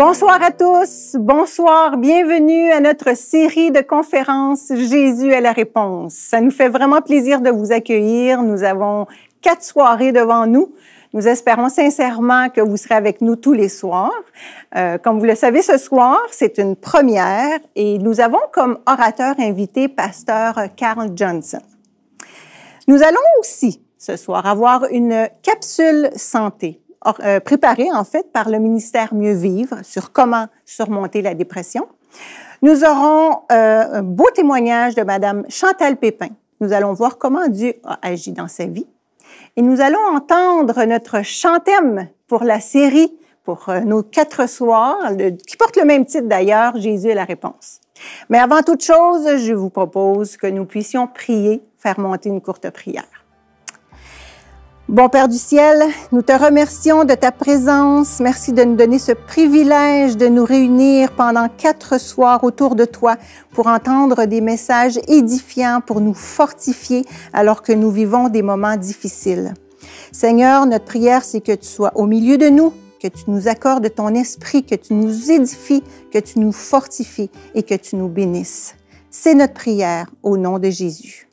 Bonsoir à tous, bonsoir, bienvenue à notre série de conférences Jésus est la réponse. Ça nous fait vraiment plaisir de vous accueillir. Nous avons 4 soirées devant nous. Nous espérons sincèrement que vous serez avec nous tous les soirs. Comme vous le savez, ce soir, c'est une première et nous avons comme orateur invité pasteur Carl Johnson. Nous allons aussi ce soir avoir une capsule santé. Préparé en fait par le ministère Mieux Vivre sur comment surmonter la dépression. Nous aurons un beau témoignage de Madame Chantal Pépin. Nous allons voir comment Dieu a agi dans sa vie. Et nous allons entendre notre chant-thème pour la série, pour nos 4 soirs, qui porte le même titre d'ailleurs, Jésus est la réponse. Mais avant toute chose, je vous propose que nous puissions prier, faire monter une courte prière. Bon Père du ciel, nous te remercions de ta présence. Merci de nous donner ce privilège de nous réunir pendant 4 soirs autour de toi pour entendre des messages édifiants, pour nous fortifier alors que nous vivons des moments difficiles. Seigneur, notre prière, c'est que tu sois au milieu de nous, que tu nous accordes ton esprit, que tu nous édifies, que tu nous fortifies et que tu nous bénisses. C'est notre prière au nom de Jésus.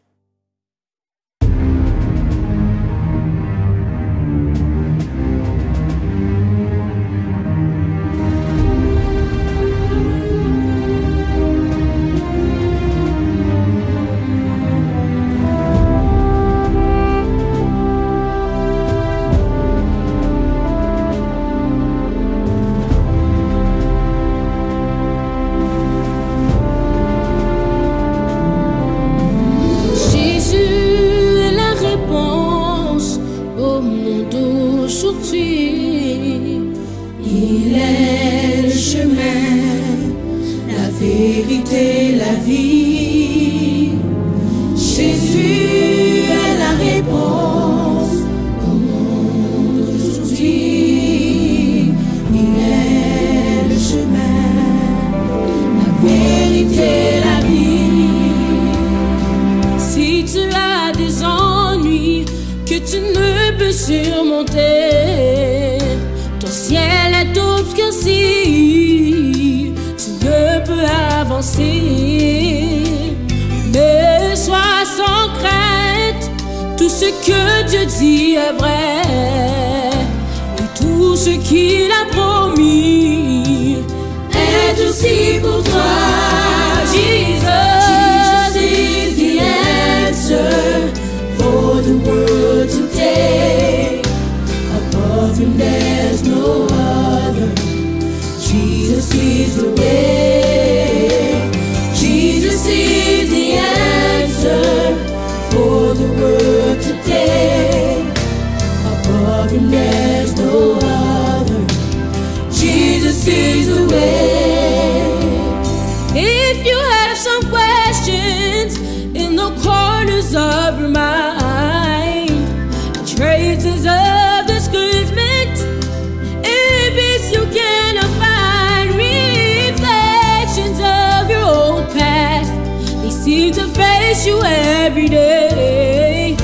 You every day.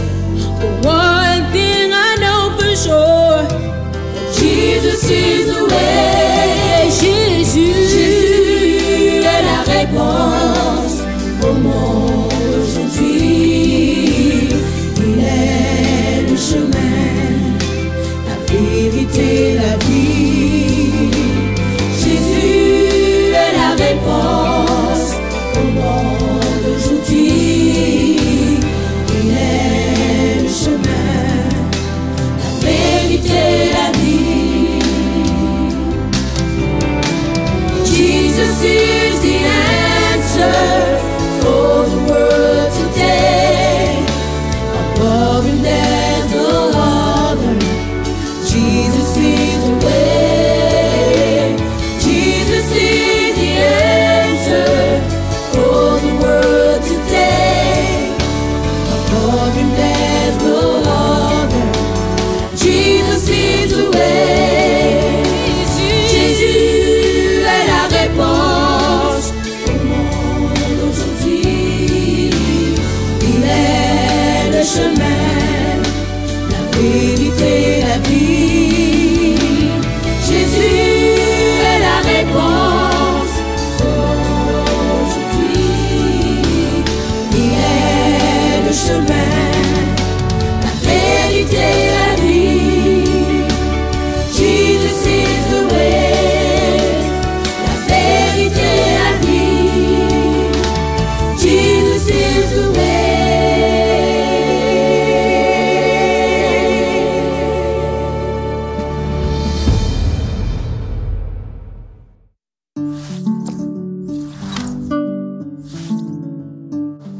But one thing I know for sure, Jesus is the way. Jésus est la réponse au monde aujourd'hui. Il est le chemin, la vérité, la vie. Jésus est la réponse au monde aujourd'hui.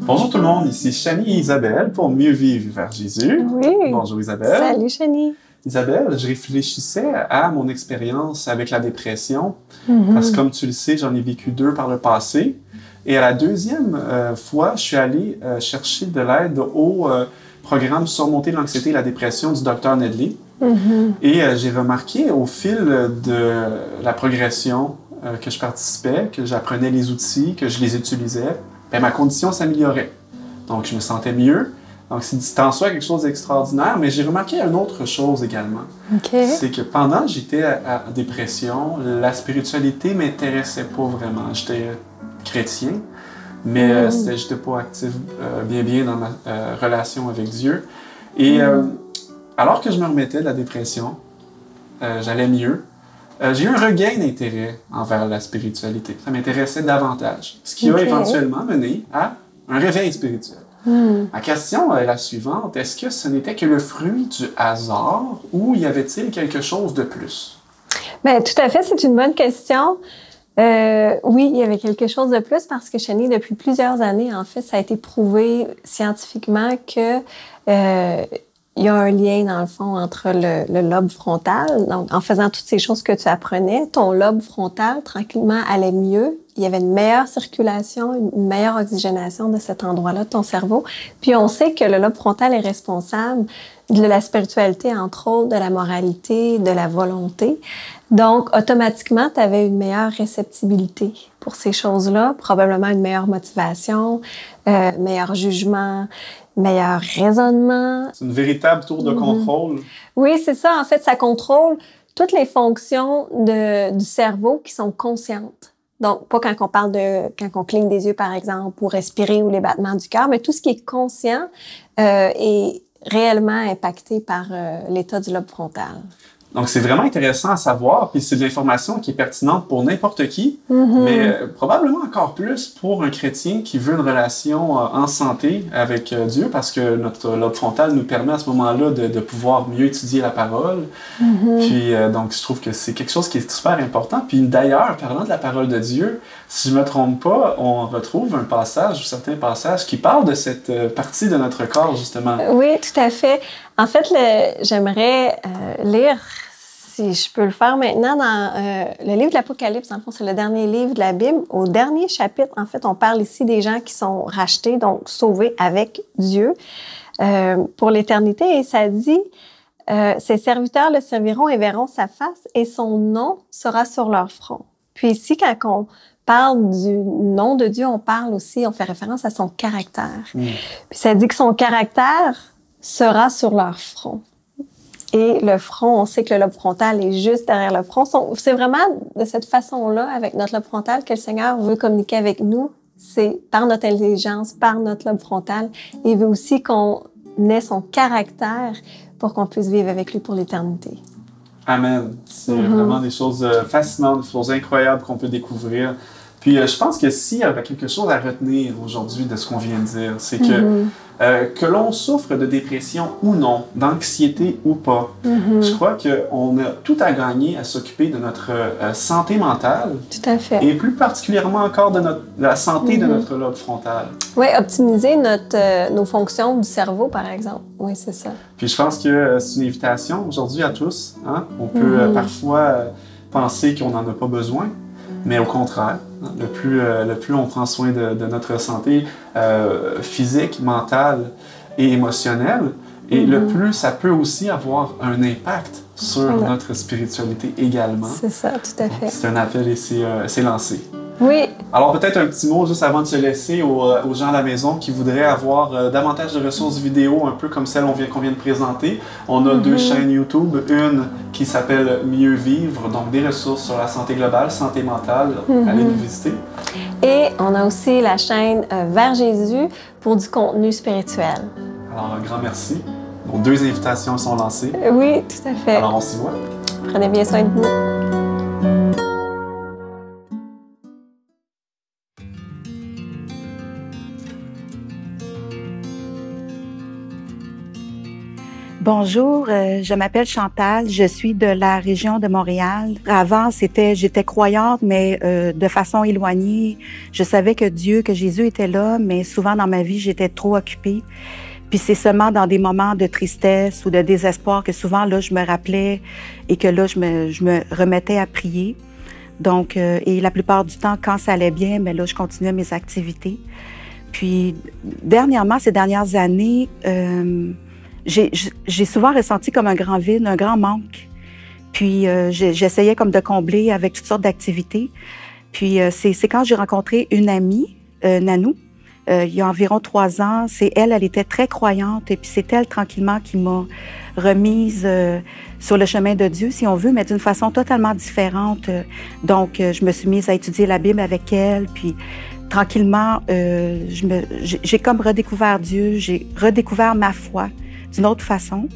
Bonjour tout le monde, ici Chanie et Isabelle pour Mieux vivre vers Jésus. Oui. Bonjour Isabelle. Salut Chanie. Isabelle, je réfléchissais à mon expérience avec la dépression, parce que comme tu le sais, j'en ai vécu 2 par le passé. Et à la deuxième fois, je suis allé chercher de l'aide au programme Surmonter l'anxiété et la dépression du Dr Nedley. Et j'ai remarqué au fil de la progression que je participais, que j'apprenais les outils, que je les utilisais, ben, ma condition s'améliorait. Donc, je me sentais mieux. Donc, c'est en soi quelque chose d'extraordinaire, mais j'ai remarqué une autre chose également. C'est que pendant que j'étais en dépression, la spiritualité m'intéressait pas vraiment. J'étais chrétien, mais j'étais pas actif bien dans ma relation avec Dieu. Et alors que je me remettais de la dépression, j'allais mieux. J'ai eu un regain d'intérêt envers la spiritualité. Ça m'intéressait davantage. Ce qui a éventuellement mené à un réveil spirituel. Ma question est la suivante. Est-ce que ce n'était que le fruit du hasard ou y avait-il quelque chose de plus? Bien, tout à fait, c'est une bonne question. Oui, il y avait quelque chose de plus parce que Chanie, depuis plusieurs années, en fait, ça a été prouvé scientifiquement que il y a un lien, dans le fond, entre le lobe frontal. Donc, en faisant toutes ces choses que tu apprenais, ton lobe frontal, tranquillement, allait mieux. Il y avait une meilleure circulation, une meilleure oxygénation de cet endroit-là de ton cerveau. Puis, on sait que le lobe frontal est responsable de la spiritualité, entre autres, de la moralité, de la volonté. Donc, automatiquement, tu avais une meilleure réceptibilité pour ces choses-là, probablement une meilleure motivation, meilleur jugement, meilleur raisonnement. C'est une véritable tour de contrôle. Oui, c'est ça. En fait, ça contrôle toutes les fonctions du cerveau qui sont conscientes. Donc, pas quand on parle quand on cligne des yeux, par exemple, pour respirer ou les battements du cœur, mais tout ce qui est conscient est réellement impacté par l'état du lobe frontal. Donc, c'est vraiment intéressant à savoir, puis c'est de l'information qui est pertinente pour n'importe qui, mais probablement encore plus pour un chrétien qui veut une relation en santé avec Dieu, parce que notre lobe frontal nous permet à ce moment-là de pouvoir mieux étudier la parole. Puis, donc, je trouve que c'est quelque chose qui est super important. Puis d'ailleurs, parlant de la parole de Dieu, si je me trompe pas, on retrouve un passage ou certains passages qui parlent de cette partie de notre corps, justement. Oui, tout à fait. En fait, j'aimerais lire, si je peux le faire maintenant, dans le livre de l'Apocalypse. En fond, c'est le dernier livre de la Bible. Au dernier chapitre, en fait, on parle ici des gens qui sont rachetés, donc sauvés avec Dieu pour l'éternité. Et ça dit, ses serviteurs le serviront et verront sa face et son nom sera sur leur front. Puis ici, quand on parle du nom de Dieu, on fait référence à son caractère. Puis ça dit que son caractère sera sur leur front. Et le front, on sait que le lobe frontal est juste derrière le front. C'est vraiment de cette façon-là, avec notre lobe frontal, que le Seigneur veut communiquer avec nous. C'est par notre intelligence, par notre lobe frontal. Et il veut aussi qu'on ait son caractère pour qu'on puisse vivre avec lui pour l'éternité. Amen. C'est vraiment des choses fascinantes, des choses incroyables qu'on peut découvrir. Puis je pense que s'il y avait quelque chose à retenir aujourd'hui de ce qu'on vient de dire, c'est que l'on souffre de dépression ou non, d'anxiété ou pas, je crois qu'on a tout à gagner à s'occuper de notre santé mentale. Tout à fait. Et plus particulièrement encore de la santé de notre lobe frontal. Oui, optimiser nos fonctions du cerveau, par exemple. Oui, c'est ça. Puis je pense que c'est une invitation aujourd'hui à tous. Hein? On peut parfois penser qu'on n'en a pas besoin, mais au contraire, le plus on prend soin de notre santé physique, mentale et émotionnelle, et le plus ça peut aussi avoir un impact sur notre spiritualité également. C'est ça, tout à fait. C'est un appel et c'est lancé. Oui. Alors peut-être un petit mot juste avant de se laisser aux gens à la maison qui voudraient avoir davantage de ressources vidéo, un peu comme celle qu'on vient de présenter. On a 2 chaînes YouTube, une qui s'appelle Mieux vivre, donc des ressources sur la santé globale, santé mentale, allez nous visiter. Et on a aussi la chaîne Vers Jésus pour du contenu spirituel. Alors un grand merci. Donc 2 invitations sont lancées. Oui, tout à fait. Alors on s'y voit. Prenez bien soin de vous. Bonjour, je m'appelle Chantal, je suis de la région de Montréal. Avant, j'étais croyante, mais de façon éloignée. Je savais que Jésus était là, mais souvent dans ma vie, j'étais trop occupée. Puis c'est seulement dans des moments de tristesse ou de désespoir que souvent, là, je me rappelais et que là, je me remettais à prier. Donc, et la plupart du temps, quand ça allait bien, mais là, je continuais mes activités. Puis, dernièrement, ces dernières années, j'ai souvent ressenti comme un grand vide, un grand manque. Puis j'essayais comme de combler avec toutes sortes d'activités. Puis c'est quand j'ai rencontré une amie, Nanou, il y a environ 3 ans. Elle était très croyante et puis c'est elle tranquillement qui m'a remise sur le chemin de Dieu, si on veut, mais d'une façon totalement différente. Donc je me suis mise à étudier la Bible avec elle, puis tranquillement, j'ai comme redécouvert Dieu, j'ai redécouvert ma foi d'une autre façon.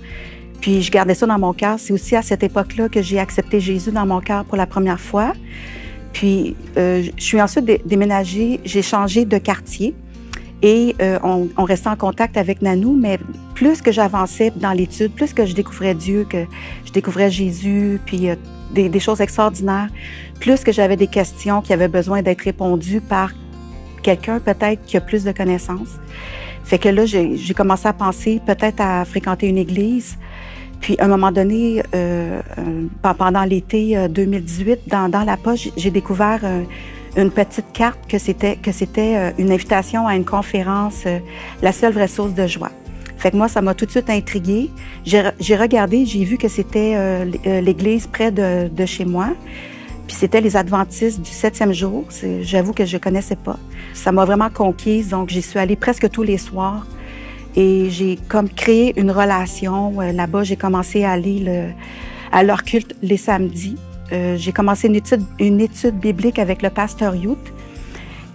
Puis je gardais ça dans mon cœur. C'est aussi à cette époque-là que j'ai accepté Jésus dans mon cœur pour la première fois. Puis je suis ensuite déménagée, j'ai changé de quartier et on restait en contact avec Nanou, mais plus que j'avançais dans l'étude, plus que je découvrais Dieu, que je découvrais Jésus, puis des choses extraordinaires, plus que j'avais des questions qui avaient besoin d'être répondues par quelqu'un peut-être qui a plus de connaissances. Fait que là, j'ai commencé à penser peut-être à fréquenter une église. Puis, à un moment donné, pendant l'été 2018, dans la poche, j'ai découvert une petite carte que c'était une invitation à une conférence, La seule vraie source de joie. Fait que moi, ça m'a tout de suite intriguée. J'ai regardé, j'ai vu que c'était l'église près de chez moi. Puis c'était les Adventistes du 7e jour. J'avoue que je ne connaissais pas. Ça m'a vraiment conquise, donc j'y suis allée presque tous les soirs. Et j'ai comme créé une relation. Là-bas, j'ai commencé à aller à leur culte les samedis. J'ai commencé une étude biblique avec le pasteur Youth.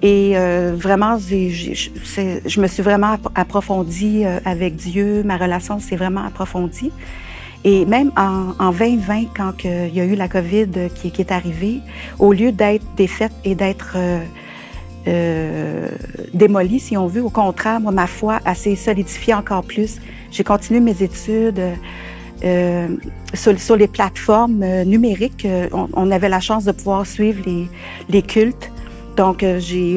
Et vraiment, je me suis vraiment approfondie avec Dieu. Ma relation s'est vraiment approfondie. Et même en 2020, quand il y a eu la COVID qui est arrivée, au lieu d'être défaite et d'être démolie, si on veut, au contraire, moi, ma foi, elle s'est solidifiée encore plus. J'ai continué mes études sur les plateformes numériques. On avait la chance de pouvoir suivre les cultes. Donc,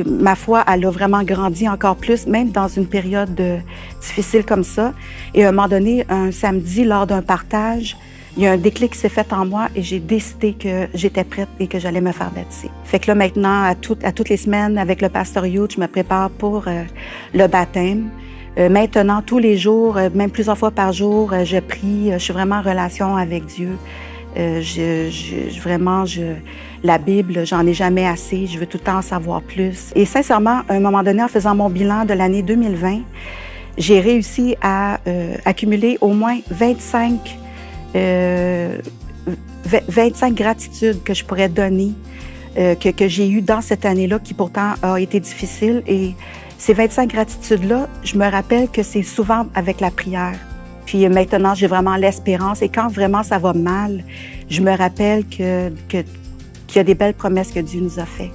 ma foi, elle a vraiment grandi encore plus, même dans une période difficile comme ça. Et à un moment donné, un samedi, lors d'un partage, il y a un déclic qui s'est fait en moi et j'ai décidé que j'étais prête et que j'allais me faire baptiser. Fait que là, maintenant, à toutes les semaines, avec le pasteur Youth, je me prépare pour le baptême. Maintenant, tous les jours, même plusieurs fois par jour, je prie. Je suis vraiment en relation avec Dieu. La Bible, j'en ai jamais assez. Je veux tout le temps en savoir plus. Et sincèrement, à un moment donné, en faisant mon bilan de l'année 2020, j'ai réussi à accumuler au moins 25 gratitudes que je pourrais donner, que j'ai eues dans cette année-là, qui pourtant a été difficile. Et ces 25 gratitudes-là, je me rappelle que c'est souvent avec la prière. Puis maintenant, j'ai vraiment l'espérance. Et quand vraiment ça va mal, je me rappelle qu'il y a des belles promesses que Dieu nous a faites.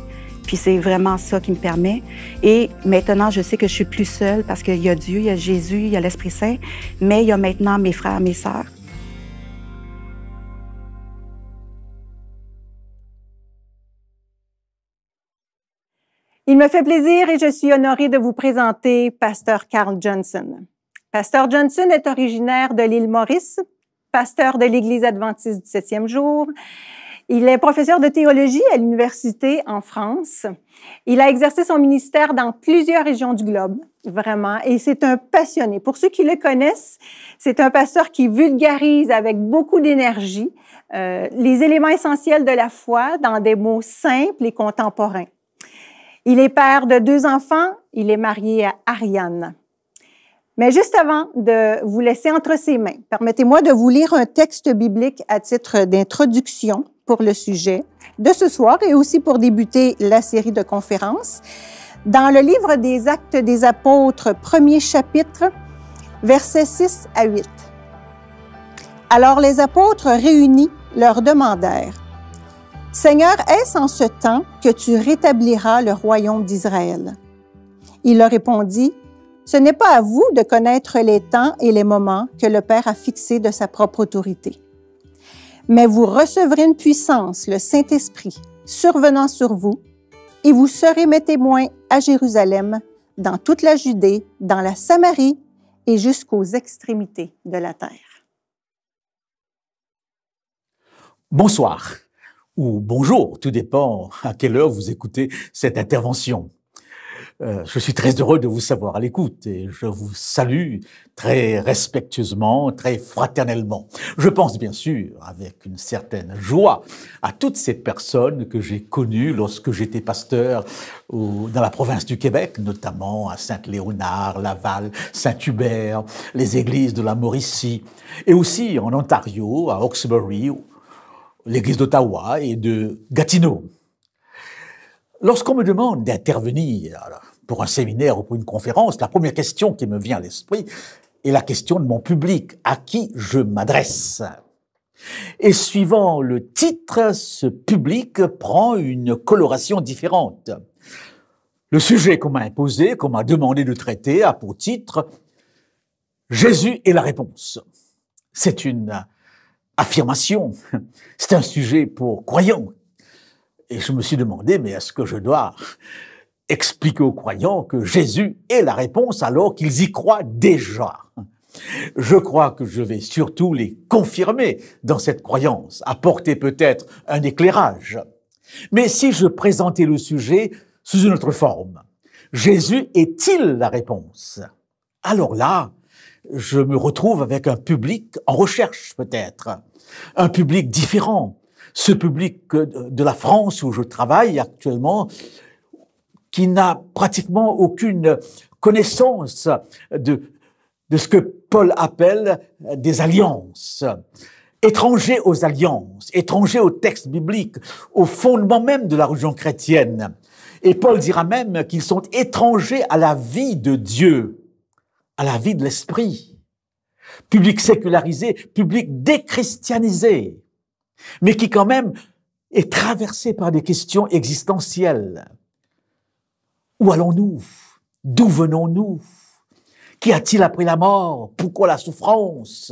Puis c'est vraiment ça qui me permet. Et maintenant, je sais que je suis plus seule parce qu'il y a Dieu, il y a Jésus, il y a l'Esprit Saint, mais il y a maintenant mes frères, mes sœurs. Il me fait plaisir et je suis honorée de vous présenter Pasteur Carl Johnson. Pasteur Johnson est originaire de l'île Maurice, pasteur de l'Église adventiste du 7e jour. Il est professeur de théologie à l'université en France. Il a exercé son ministère dans plusieurs régions du globe, vraiment, et c'est un passionné. Pour ceux qui le connaissent, c'est un pasteur qui vulgarise avec beaucoup d'énergie les éléments essentiels de la foi dans des mots simples et contemporains. Il est père de 2 enfants, il est marié à Ariane. Mais juste avant de vous laisser entre ses mains, permettez-moi de vous lire un texte biblique à titre d'introduction pour le sujet de ce soir et aussi pour débuter la série de conférences. Dans le livre des Actes des Apôtres, 1er chapitre, versets 6 à 8. Alors les apôtres réunis leur demandèrent: « Seigneur, est-ce en ce temps que tu rétabliras le royaume d'Israël? » Il leur répondit: « Ce n'est pas à vous de connaître les temps et les moments que le Père a fixés de sa propre autorité. Mais vous recevrez une puissance, le Saint-Esprit, survenant sur vous, et vous serez mes témoins à Jérusalem, dans toute la Judée, dans la Samarie et jusqu'aux extrémités de la terre. Bonsoir ou bonjour, tout dépend à quelle heure vous écoutez cette intervention. Je suis très heureux de vous savoir à l'écoute et je vous salue très respectueusement, très fraternellement. Je pense bien sûr, avec une certaine joie, à toutes ces personnes que j'ai connues lorsque j'étais pasteur dans la province du Québec, notamment à Saint-Léonard, Laval, Saint-Hubert, les églises de la Mauricie, et aussi en Ontario, à Hawkesbury, l'église d'Ottawa et de Gatineau. Lorsqu'on me demande d'intervenir pour un séminaire ou pour une conférence, la première question qui me vient à l'esprit est la question de mon public, à qui je m'adresse. Et suivant le titre, ce public prend une coloration différente. Le sujet qu'on m'a imposé, qu'on m'a demandé de traiter, a pour titre « Jésus est la réponse ». C'est une affirmation, c'est un sujet pour croyants. Et je me suis demandé, mais est-ce que je dois expliquer aux croyants que Jésus est la réponse alors qu'ils y croient déjà? Je crois que je vais surtout les confirmer dans cette croyance, apporter peut-être un éclairage. Mais si je présentais le sujet sous une autre forme, Jésus est-il la réponse? Alors là, je me retrouve avec un public en recherche peut-être, un public différent. Ce public de la France où je travaille actuellement, qui n'a pratiquement aucune connaissance de ce que Paul appelle des alliances. Étrangers aux alliances, étrangers aux textes bibliques, au fondement même de la religion chrétienne. Et Paul dira même qu'ils sont étrangers à la vie de Dieu, à la vie de l'esprit. Public sécularisé, public déchristianisé, mais qui quand même est traversé par des questions existentielles. Où allons-nous? D'où venons-nous? Qu'y a-t-il après la mort? Pourquoi la souffrance?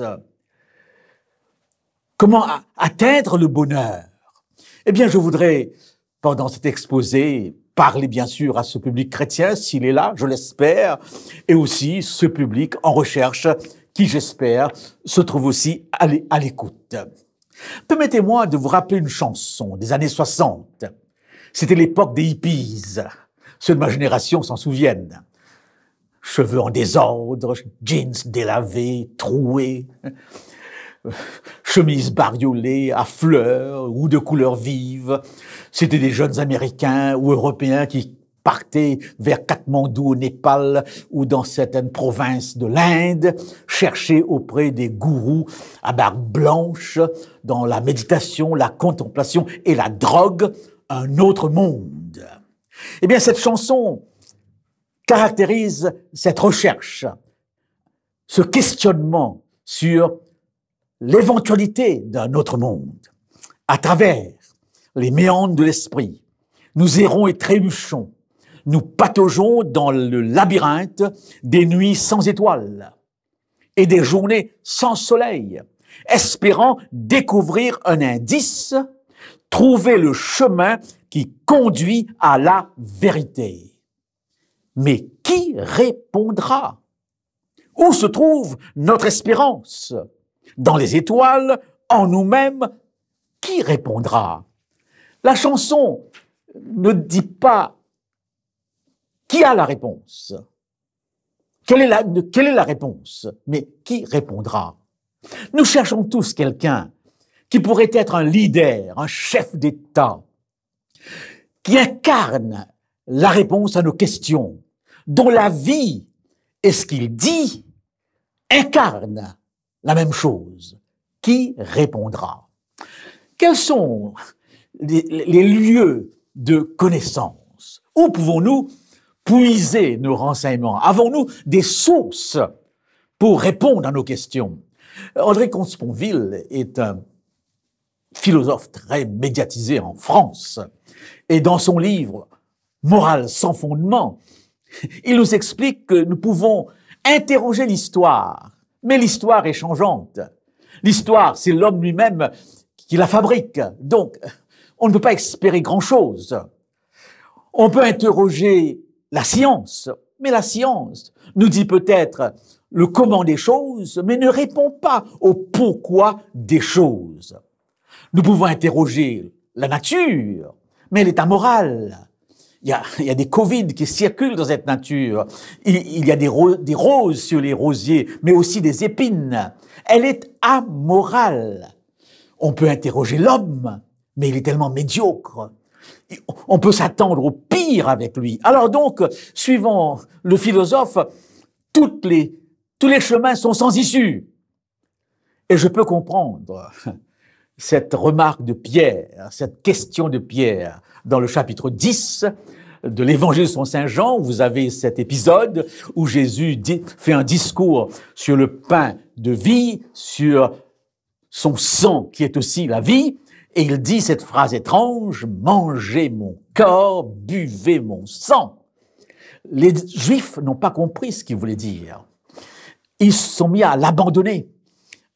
Comment atteindre le bonheur? Eh bien, je voudrais, pendant cet exposé, parler bien sûr à ce public chrétien, s'il est là, je l'espère, et aussi ce public en recherche, qui, j'espère, se trouve aussi à l'écoute. Permettez-moi de vous rappeler une chanson des années 60. C'était l'époque des hippies. Ceux de ma génération s'en souviennent. Cheveux en désordre, jeans délavés, troués, chemises bariolées à fleurs ou de couleurs vives. C'était des jeunes Américains ou Européens qui partaient vers Katmandou au Népal ou dans certaines provinces de l'Inde, chercher auprès des gourous à barbe blanche, dans la méditation, la contemplation et la drogue, un autre monde. Eh bien, cette chanson caractérise cette recherche, ce questionnement sur l'éventualité d'un autre monde. À travers les méandres de l'esprit, nous errons et trébuchons, nous pataugeons dans le labyrinthe des nuits sans étoiles et des journées sans soleil, espérant découvrir un indice, trouver le chemin qui conduit à la vérité. Mais qui répondra? Où se trouve notre espérance? Dans les étoiles, en nous-mêmes, qui répondra? La chanson ne dit pas qui a la réponse. Quelle est la réponse? Mais qui répondra? Nous cherchons tous quelqu'un qui pourrait être un leader, un chef d'État, qui incarne la réponse à nos questions, dont la vie et ce qu'il dit incarnent la même chose. Qui répondra? Quels sont les lieux de connaissance? Où pouvons-nous puiser nos renseignements? Avons-nous des sources pour répondre à nos questions? André Comte-Sponville est un philosophe très médiatisé en France. Et dans son livre « Morale sans fondement », Il nous explique que nous pouvons interroger l'histoire, mais l'histoire est changeante. L'histoire, c'est l'homme lui-même qui la fabrique. Donc, on ne peut pas espérer grand-chose. On peut interroger la science, mais la science nous dit peut-être le comment des choses, mais ne répond pas au pourquoi des choses. Nous pouvons interroger la nature, mais elle est amorale. Il y a des Covid qui circulent dans cette nature. Il y a des roses sur les rosiers, mais aussi des épines. Elle est amorale. On peut interroger l'homme, mais il est tellement médiocre. On peut s'attendre au pire avec lui. Alors donc, suivant le philosophe, tous les chemins sont sans issue. Et je peux comprendre cette remarque de Pierre, cette question de Pierre dans le chapitre 10 de l'Évangile selon Saint Jean. Vous avez cet épisode où Jésus fait un discours sur le pain de vie, sur son sang qui est aussi la vie, et il dit cette phrase étrange: « Mangez mon corps, buvez mon sang ». Les Juifs n'ont pas compris ce qu'il voulait dire. Ils se sont mis à l'abandonner.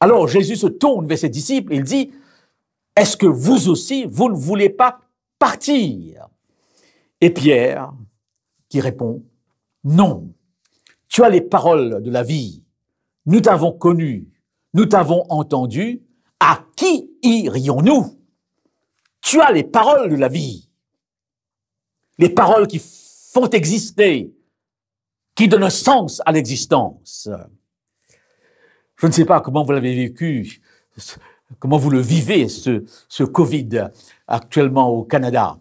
Alors Jésus se tourne vers ses disciples et il dit: « Est-ce que vous aussi, vous ne voulez pas partir ?» Et Pierre qui répond: « Non, tu as les paroles de la vie. Nous t'avons connu, nous t'avons entendu. À qui irions-nous? Tu as les paroles de la vie. Les paroles qui font exister, qui donnent un sens à l'existence. » Je ne sais pas comment vous l'avez vécu, comment vous le vivez, ce Covid actuellement au Canada.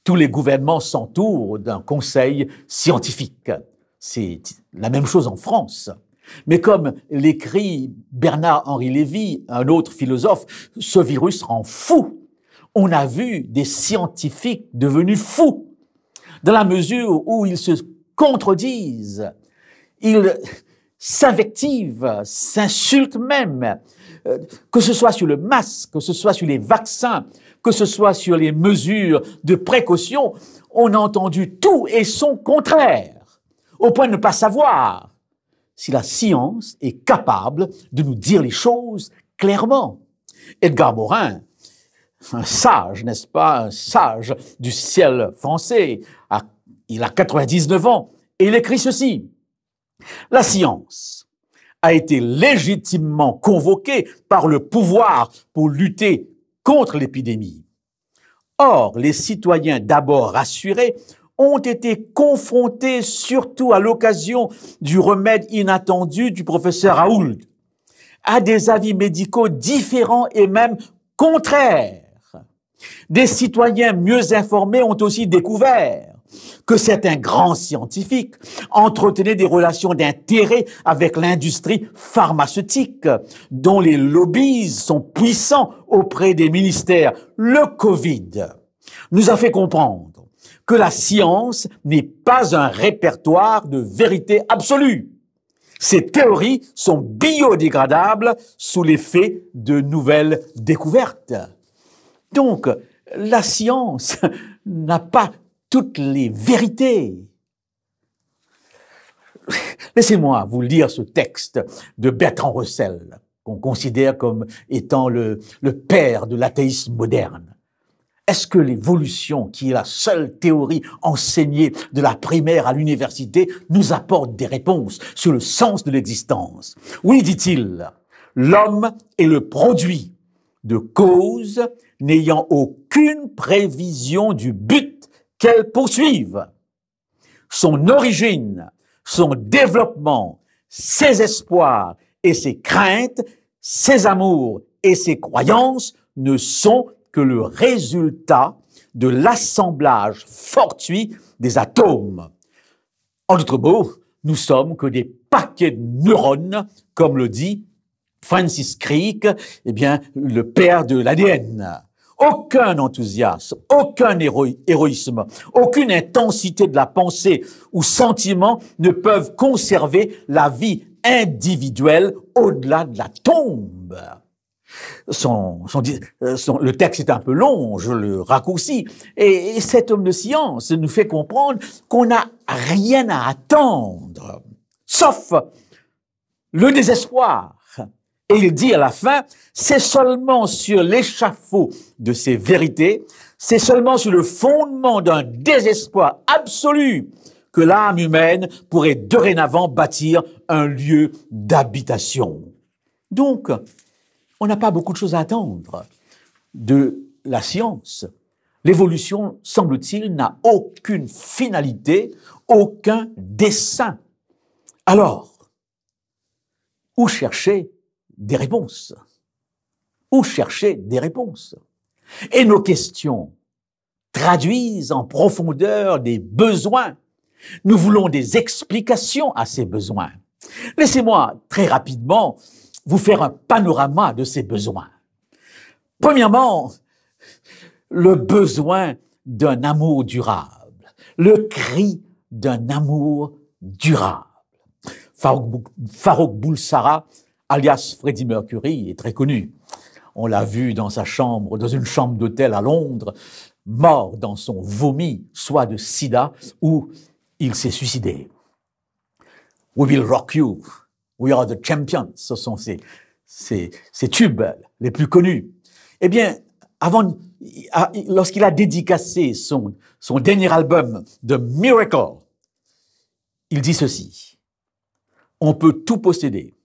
Tous les gouvernements s'entourent d'un conseil scientifique. C'est la même chose en France. Mais comme l'écrit Bernard-Henri Lévy, un autre philosophe, ce virus rend fou. On a vu des scientifiques devenus fous, dans la mesure où ils se contredisent, ils s'invectivent, s'insultent même, que ce soit sur le masque, que ce soit sur les vaccins, que ce soit sur les mesures de précaution. On a entendu tout et son contraire, au point de ne pas savoir si la science est capable de nous dire les choses clairement. Edgar Morin, un sage, n'est-ce pas, un sage du ciel français, il a 99 ans, et il écrit ceci: « La science a été légitimement convoquée par le pouvoir pour lutter contre l'épidémie. Or, les citoyens d'abord rassurés ont été confrontés, surtout à l'occasion du remède inattendu du professeur Raoult, à des avis médicaux différents et même contraires. Des citoyens mieux informés ont aussi découvert que certains grands scientifiques entretenaient des relations d'intérêt avec l'industrie pharmaceutique, dont les lobbies sont puissants auprès des ministères. Le Covid nous a fait comprendre que la science n'est pas un répertoire de vérité absolue. Ces théories sont biodégradables sous l'effet de nouvelles découvertes. » Donc, la science n'a pas toutes les vérités. Laissez-moi vous lire ce texte de Bertrand Russell, qu'on considère comme étant le père de l'athéisme moderne. Est-ce que l'évolution, qui est la seule théorie enseignée de la primaire à l'université, nous apporte des réponses sur le sens de l'existence? Oui, dit-il, l'homme est le produit de causes n'ayant aucune prévision du but qu'elles poursuivent. Son origine, son développement, ses espoirs et ses craintes, ses amours et ses croyances ne sont que le résultat de l'assemblage fortuit des atomes. En d'autres mots, nous sommes que des paquets de neurones, comme le dit Francis Crick, eh bien, le père de l'ADN. Aucun enthousiasme, aucun héroïsme, aucune intensité de la pensée ou sentiment ne peuvent conserver la vie individuelle au-delà de la tombe. Le texte est un peu long, je le raccourcis. Et cet homme de science nous fait comprendre qu'on n'a rien à attendre, sauf le désespoir. Et il dit à la fin, c'est seulement sur l'échafaud de ces vérités, c'est seulement sur le fondement d'un désespoir absolu que l'âme humaine pourrait dorénavant bâtir un lieu d'habitation. Donc, on n'a pas beaucoup de choses à attendre de la science. L'évolution, semble-t-il, n'a aucune finalité, aucun dessein. Alors, où chercher des réponses? Où chercher des réponses? Et nos questions traduisent en profondeur des besoins. Nous voulons des explications à ces besoins. Laissez-moi très rapidement vous faire un panorama de ces besoins. Premièrement, le besoin d'un amour durable, le cri d'un amour durable. Farrokh Bulsara, alias Freddie Mercury, est très connu. On l'a vu dans sa chambre, dans une chambre d'hôtel à Londres, mort dans son vomi, soit de sida, ou il s'est suicidé. We will rock you. We are the champions. Ce sont ces tubes les plus connus. Eh bien, lorsqu'il a dédicacé son dernier album, The Miracle, il dit ceci. On peut tout posséder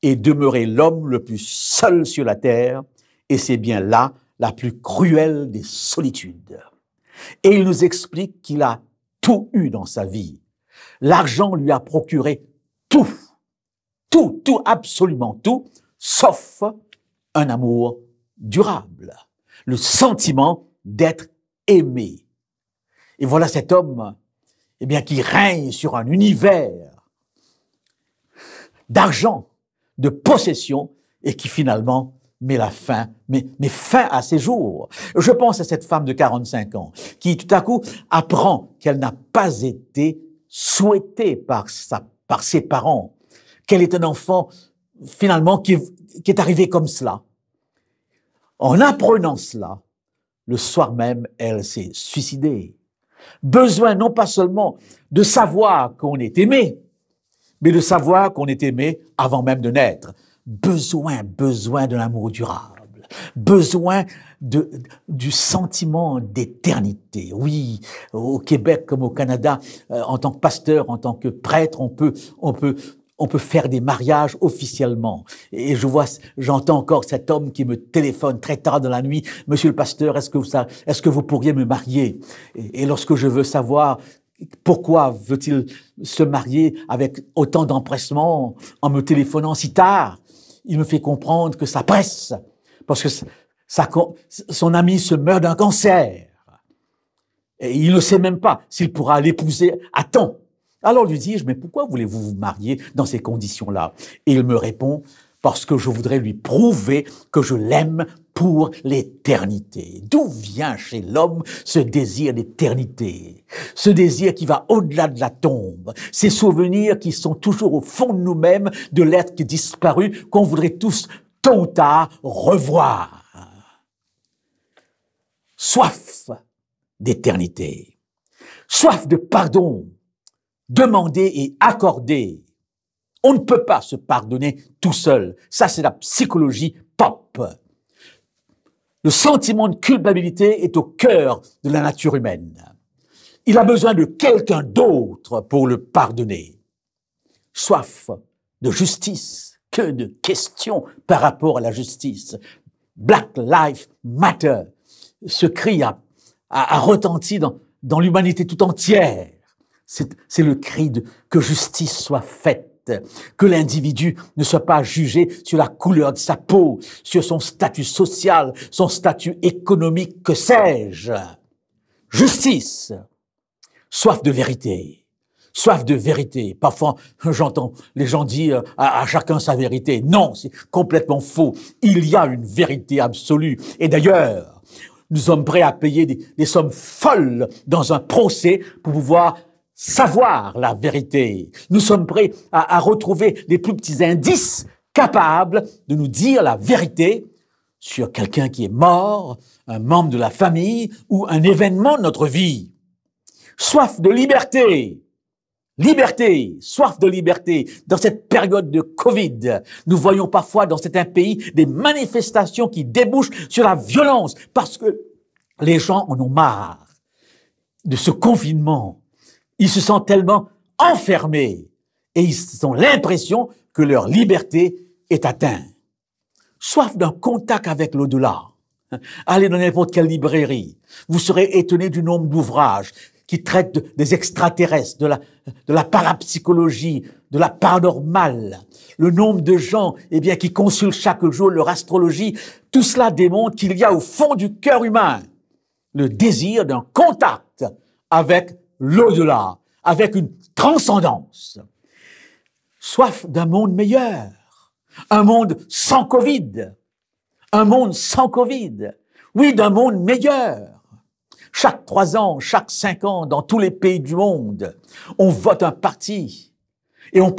et demeurer l'homme le plus seul sur la terre, et c'est bien là la plus cruelle des solitudes. Et il nous explique qu'il a tout eu dans sa vie. L'argent lui a procuré tout, absolument tout, sauf un amour durable, le sentiment d'être aimé. Et voilà cet homme, eh bien, qui règne sur un univers d'argent, de possession, et qui finalement met fin à ses jours. Je pense à cette femme de 45 ans qui tout à coup apprend qu'elle n'a pas été souhaitée par ses parents, qu'elle est un enfant finalement qui est arrivé comme cela. En apprenant cela, le soir même, elle s'est suicidée. Besoin non pas seulement de savoir qu'on est aimé, mais de savoir qu'on est aimé avant même de naître. Besoin de l'amour durable. Besoin du sentiment d'éternité. Oui, au Québec comme au Canada, en tant que pasteur, en tant que prêtre, on peut faire des mariages officiellement. Et j'entends encore cet homme qui me téléphone très tard dans la nuit. Monsieur le pasteur, est-ce que vous pourriez me marier? Et lorsque je veux savoir pourquoi veut-il se marier avec autant d'empressement en me téléphonant si tard, il me fait comprendre que ça presse, parce que son ami se meurt d'un cancer. Et il ne sait même pas s'il pourra l'épouser à temps. Alors lui dis-je, mais pourquoi voulez-vous vous marier dans ces conditions-là? Et il me répond, parce que je voudrais lui prouver que je l'aime pour l'éternité. D'où vient chez l'homme ce désir d'éternité? Ce désir qui va au-delà de la tombe. Ces souvenirs qui sont toujours au fond de nous-mêmes, de l'être qui est disparu, qu'on voudrait tous, tôt ou tard, revoir. Soif d'éternité. Soif de pardon. Demander et accorder. On ne peut pas se pardonner tout seul. Ça, c'est la psychologie pop. Le sentiment de culpabilité est au cœur de la nature humaine. Il a besoin de quelqu'un d'autre pour le pardonner. Soif de justice, que de questions par rapport à la justice. Black Lives Matter. Ce cri a retenti dans l'humanité tout entière. C'est le cri que justice soit faite. Que l'individu ne soit pas jugé sur la couleur de sa peau, sur son statut social, son statut économique, que sais-je. Justice, soif de vérité. Soif de vérité. Parfois, j'entends les gens dire à chacun sa vérité. Non, c'est complètement faux. Il y a une vérité absolue. Et d'ailleurs, nous sommes prêts à payer des sommes folles dans un procès pour pouvoir savoir la vérité. Nous sommes prêts à retrouver les plus petits indices capable de nous dire la vérité sur quelqu'un qui est mort, un membre de la famille ou un événement de notre vie. Soif de liberté. Liberté, soif de liberté. Dans cette période de Covid, nous voyons parfois dans certains pays des manifestations qui débouchent sur la violence parce que les gens en ont marre de ce confinement. Ils se sentent tellement enfermés et ils ont l'impression que leur liberté est atteinte. Soif d'un contact avec l'au-delà. Allez dans n'importe quelle librairie. Vous serez étonné du nombre d'ouvrages qui traitent des extraterrestres, de la parapsychologie, de la paranormale. Le nombre de gens, qui consultent chaque jour leur astrologie. Tout cela démontre qu'il y a au fond du cœur humain le désir d'un contact avec l'au-delà, avec une transcendance. Soif d'un monde meilleur. Un monde sans Covid. Un monde sans Covid. Oui, d'un monde meilleur. Chaque 3 ans, chaque 5 ans, dans tous les pays du monde, on vote un parti. Et on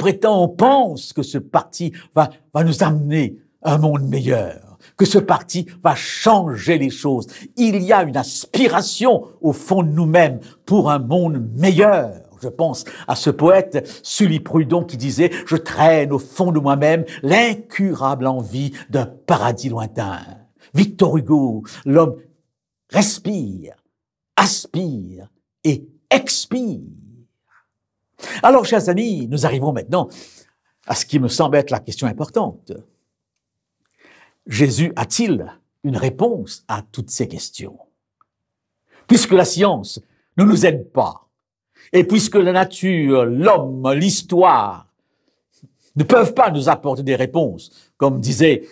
pense que ce parti va nous amener à un monde meilleur. Que ce parti va changer les choses. Il y a une aspiration au fond de nous-mêmes pour un monde meilleur. Je pense à ce poète Sully Prudhomme qui disait « Je traîne au fond de moi-même l'incurable envie d'un paradis lointain. » Victor Hugo, l'homme respire, aspire et expire. Alors, chers amis, nous arrivons maintenant à ce qui me semble être la question importante. Jésus a-t-il une réponse à toutes ces questions? Puisque la science ne nous aide pas, et puisque la nature, l'homme, l'histoire ne peuvent pas nous apporter des réponses, comme disait,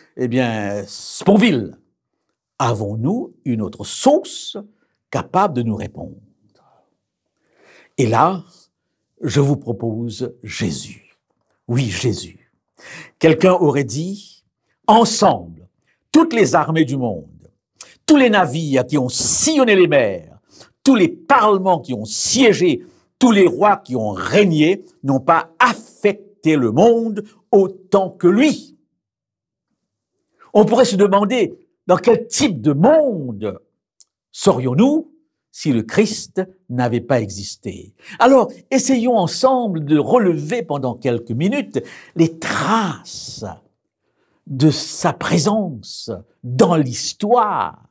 Sponville, avons-nous une autre source capable de nous répondre? Et là, je vous propose Jésus. Oui, Jésus. Quelqu'un aurait dit, ensemble, toutes les armées du monde, tous les navires qui ont sillonné les mers, tous les parlements qui ont siégé, tous les rois qui ont régné n'ont pas affecté le monde autant que lui. On pourrait se demander dans quel type de monde serions-nous si le Christ n'avait pas existé. Alors, essayons ensemble de relever pendant quelques minutes les traces de sa présence dans l'histoire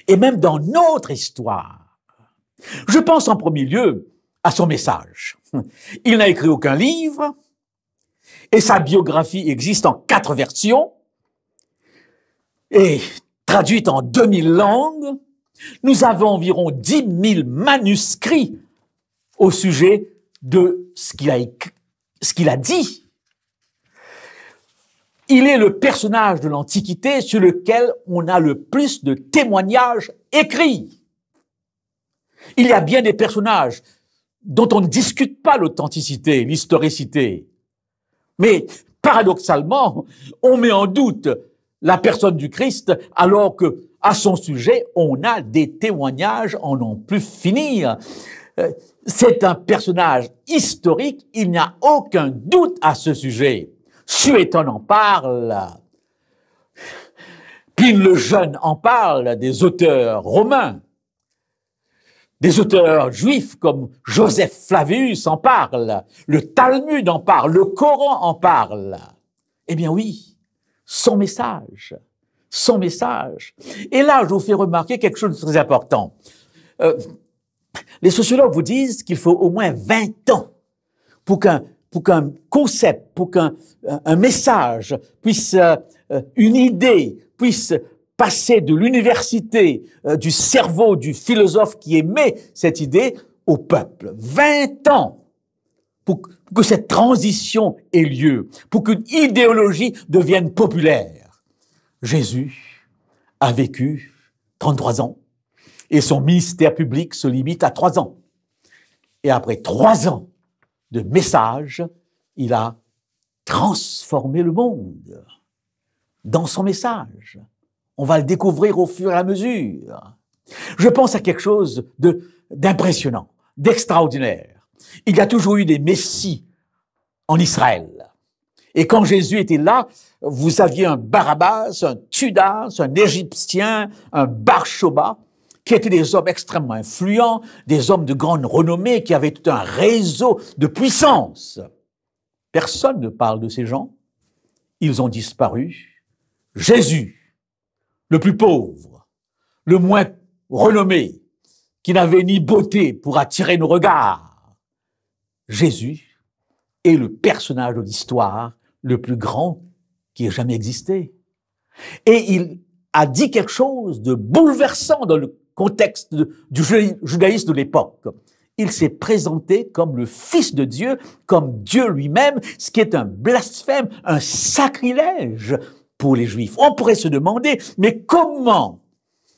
et même dans notre histoire. Je pense en premier lieu à son message. Il n'a écrit aucun livre et sa biographie existe en 4 versions et traduite en 2000 langues. Nous avons environ 10 000 manuscrits au sujet de ce qu'il a dit. Il est le personnage de l'Antiquité sur lequel on a le plus de témoignages écrits. Il y a bien des personnages dont on ne discute pas l'authenticité, l'historicité. Mais paradoxalement, on met en doute la personne du Christ alors que à son sujet, on a des témoignages en n'en plus finir. C'est un personnage historique, il n'y a aucun doute à ce sujet. Suétone en parle, Pline le Jeune en parle, des auteurs romains, des auteurs juifs comme Joseph Flavius en parle, le Talmud en parle, le Coran en parle. Eh bien oui, son message. Et là, je vous fais remarquer quelque chose de très important. Les sociologues vous disent qu'il faut au moins 20 ans pour qu'un concept, pour qu'un message puisse, une idée puisse passer de l'université, du cerveau du philosophe qui émet cette idée au peuple. 20 ans pour que cette transition ait lieu, pour qu'une idéologie devienne populaire. Jésus a vécu 33 ans et son ministère public se limite à 3 ans. Et après 3 ans de message, il a transformé le monde dans son message. On va le découvrir au fur et à mesure. Je pense à quelque chose d'impressionnant, d'extraordinaire. Il y a toujours eu des messies en Israël. Et quand Jésus était là, vous aviez un Barabbas, un Judas, un Égyptien, un Bar-Shoba, qui étaient des hommes extrêmement influents, des hommes de grande renommée, qui avaient tout un réseau de puissance. Personne ne parle de ces gens. Ils ont disparu. Jésus, le plus pauvre, le moins renommé, qui n'avait ni beauté pour attirer nos regards. Jésus est le personnage de l'histoire le plus grand qui ait jamais existé. Et il a dit quelque chose de bouleversant dans le contexte du judaïsme de l'époque. Il s'est présenté comme le Fils de Dieu, comme Dieu lui-même, ce qui est un blasphème, un sacrilège pour les Juifs. On pourrait se demander, mais comment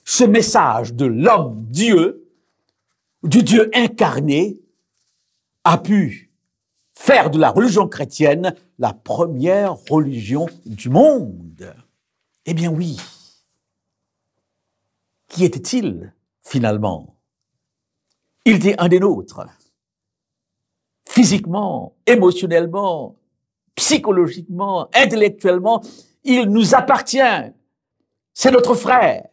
ce message de l'homme-Dieu, du Dieu incarné, a pu faire de la religion chrétienne la première religion du monde? Eh bien oui. Qui était-il, finalement? Il était un des nôtres. Physiquement, émotionnellement, psychologiquement, intellectuellement, il nous appartient. C'est notre frère.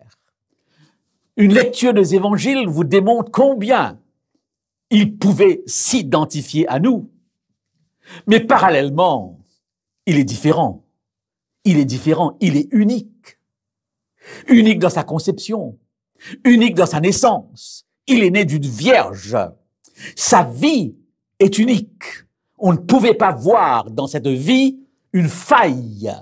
Une lecture des évangiles vous démontre combien il pouvait s'identifier à nous. Mais parallèlement, il est différent. Il est différent, il est unique. Unique dans sa conception, unique dans sa naissance. Il est né d'une vierge. Sa vie est unique. On ne pouvait pas voir dans cette vie une faille.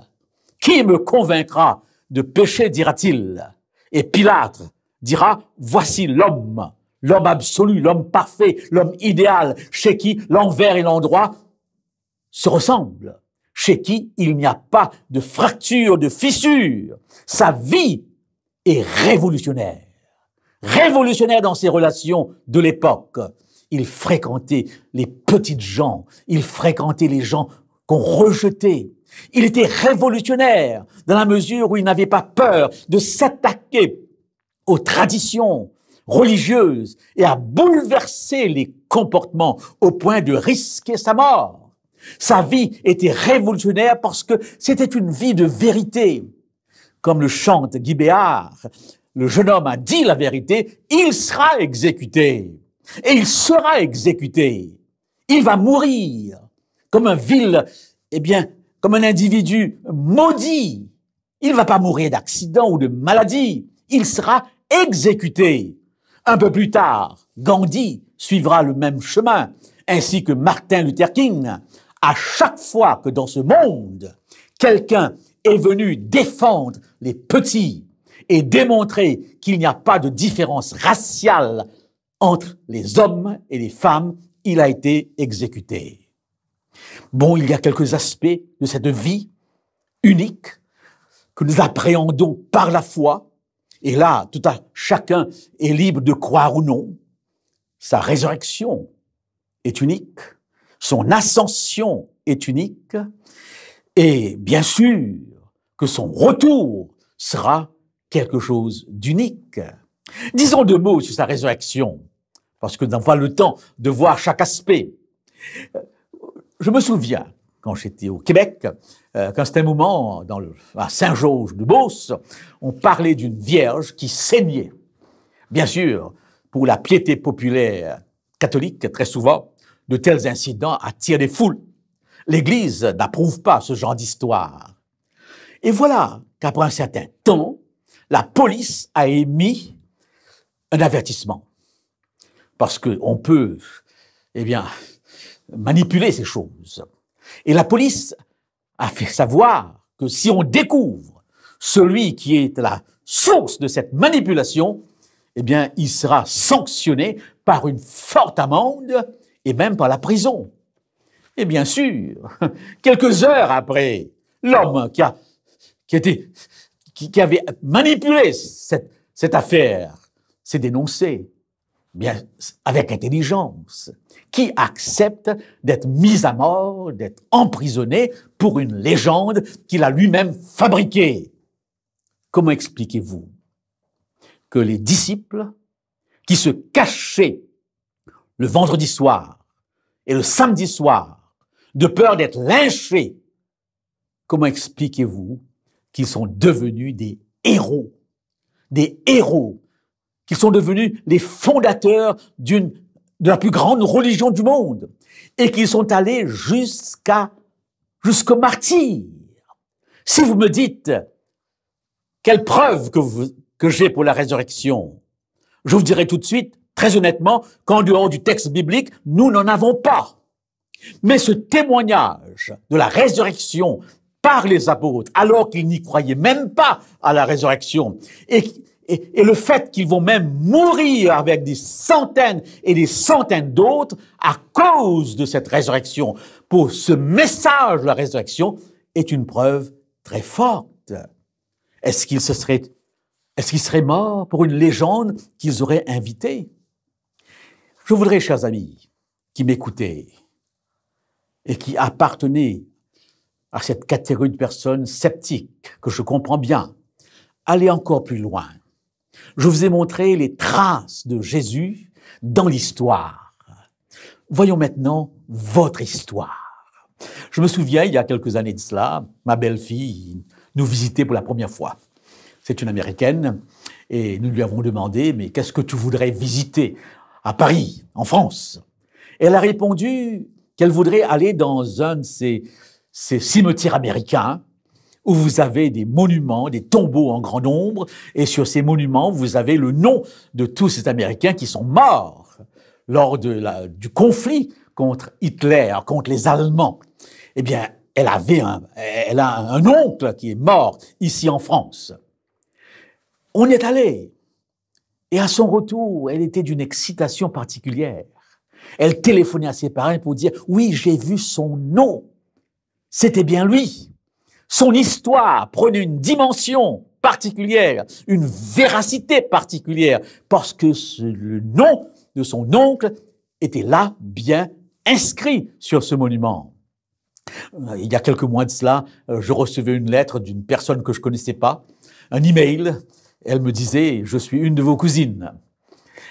Qui me convaincra de péché, dira-t-il. Et Pilate dira, voici l'homme, l'homme absolu, l'homme parfait, l'homme idéal, chez qui l'envers et l'endroit se ressemblent, chez qui il n'y a pas de fracture, de fissure. Sa vie est révolutionnaire. Révolutionnaire dans ses relations de l'époque. Il fréquentait les petites gens, il fréquentait les gens qu'on rejetait. Il était révolutionnaire dans la mesure où il n'avait pas peur de s'attaquer aux traditions religieuses et à bouleverser les comportements au point de risquer sa mort. Sa vie était révolutionnaire parce que c'était une vie de vérité. Comme le chante Guy Béard, le jeune homme a dit la vérité, il sera exécuté. Et il sera exécuté. Il va mourir comme un vil, comme un individu maudit. Il ne va pas mourir d'accident ou de maladie. Il sera exécuté. Un peu plus tard, Gandhi suivra le même chemin, ainsi que Martin Luther King. À chaque fois que dans ce monde, quelqu'un est venu défendre les petits et démontrer qu'il n'y a pas de différence raciale entre les hommes et les femmes, il a été exécuté. Bon, il y a quelques aspects de cette vie unique que nous appréhendons par la foi, et là, tout à chacun est libre de croire ou non. Sa résurrection est unique, son ascension est unique, et bien sûr que son retour sera quelque chose d'unique. Disons deux mots sur sa résurrection, parce que nous n'avons pas le temps de voir chaque aspect. Je me souviens, quand j'étais au Québec, qu'à un moment, à Saint-Georges-de-Beauce, on parlait d'une vierge qui saignait. Bien sûr, pour la piété populaire catholique, très souvent, de tels incidents attirent des foules. L'Église n'approuve pas ce genre d'histoire. Et voilà qu'après un certain temps, la police a émis un avertissement. Parce qu'on peut, manipuler ces choses. Et la police a fait savoir que si on découvre celui qui est la source de cette manipulation, il sera sanctionné par une forte amende et même par la prison. Et bien sûr, quelques heures après, l'homme qui avait manipulé cette affaire s'est dénoncé, bien, avec intelligence, qui accepte d'être mis à mort, d'être emprisonné pour une légende qu'il a lui-même fabriquée. Comment expliquez-vous que les disciples qui se cachaient le vendredi soir et le samedi soir de peur d'être lynchés comment expliquez-vous qu'ils sont devenus des héros? Des héros, qu'ils sont devenus les fondateurs de la plus grande religion du monde et qu'ils sont allés jusqu'au martyre. Si vous me dites quelle preuve que j'ai pour la résurrection, je vous dirai tout de suite, très honnêtement, qu'en dehors du texte biblique, nous n'en avons pas. Mais ce témoignage de la résurrection par les apôtres, alors qu'ils n'y croyaient même pas à la résurrection, et le fait qu'ils vont même mourir avec des centaines et des centaines d'autres à cause de cette résurrection, pour ce message de la résurrection, est une preuve très forte. Est-ce qu'ils seraient morts pour une légende qu'ils auraient invitée? Je voudrais, chers amis, qui m'écoutez et qui appartenaient à cette catégorie de personnes sceptiques, que je comprends bien, aller encore plus loin. Je vous ai montré les traces de Jésus dans l'histoire. Voyons maintenant votre histoire. Je me souviens, il y a quelques années de cela, ma belle-fille nous visitait pour la première fois. C'est une Américaine, et nous lui avons demandé, mais qu'est-ce que tu voudrais visiter à Paris, en France? Et elle a répondu qu'elle voudrait aller dans un de ces cimetières américains où vous avez des monuments, des tombeaux en grand nombre, et sur ces monuments, vous avez le nom de tous ces Américains qui sont morts lors du conflit contre Hitler, contre les Allemands. Eh bien, elle a un oncle qui est mort ici en France. On y est allé. Et à son retour, elle était d'une excitation particulière. Elle téléphonait à ses parents pour dire « Oui, j'ai vu son nom. C'était bien lui. » Son histoire prenait une dimension particulière, une véracité particulière, parce que le nom de son oncle était là, bien inscrit sur ce monument. Il y a quelques mois de cela, je recevais une lettre d'une personne que je connaissais pas, un email. Elle me disait « Je suis une de vos cousines. »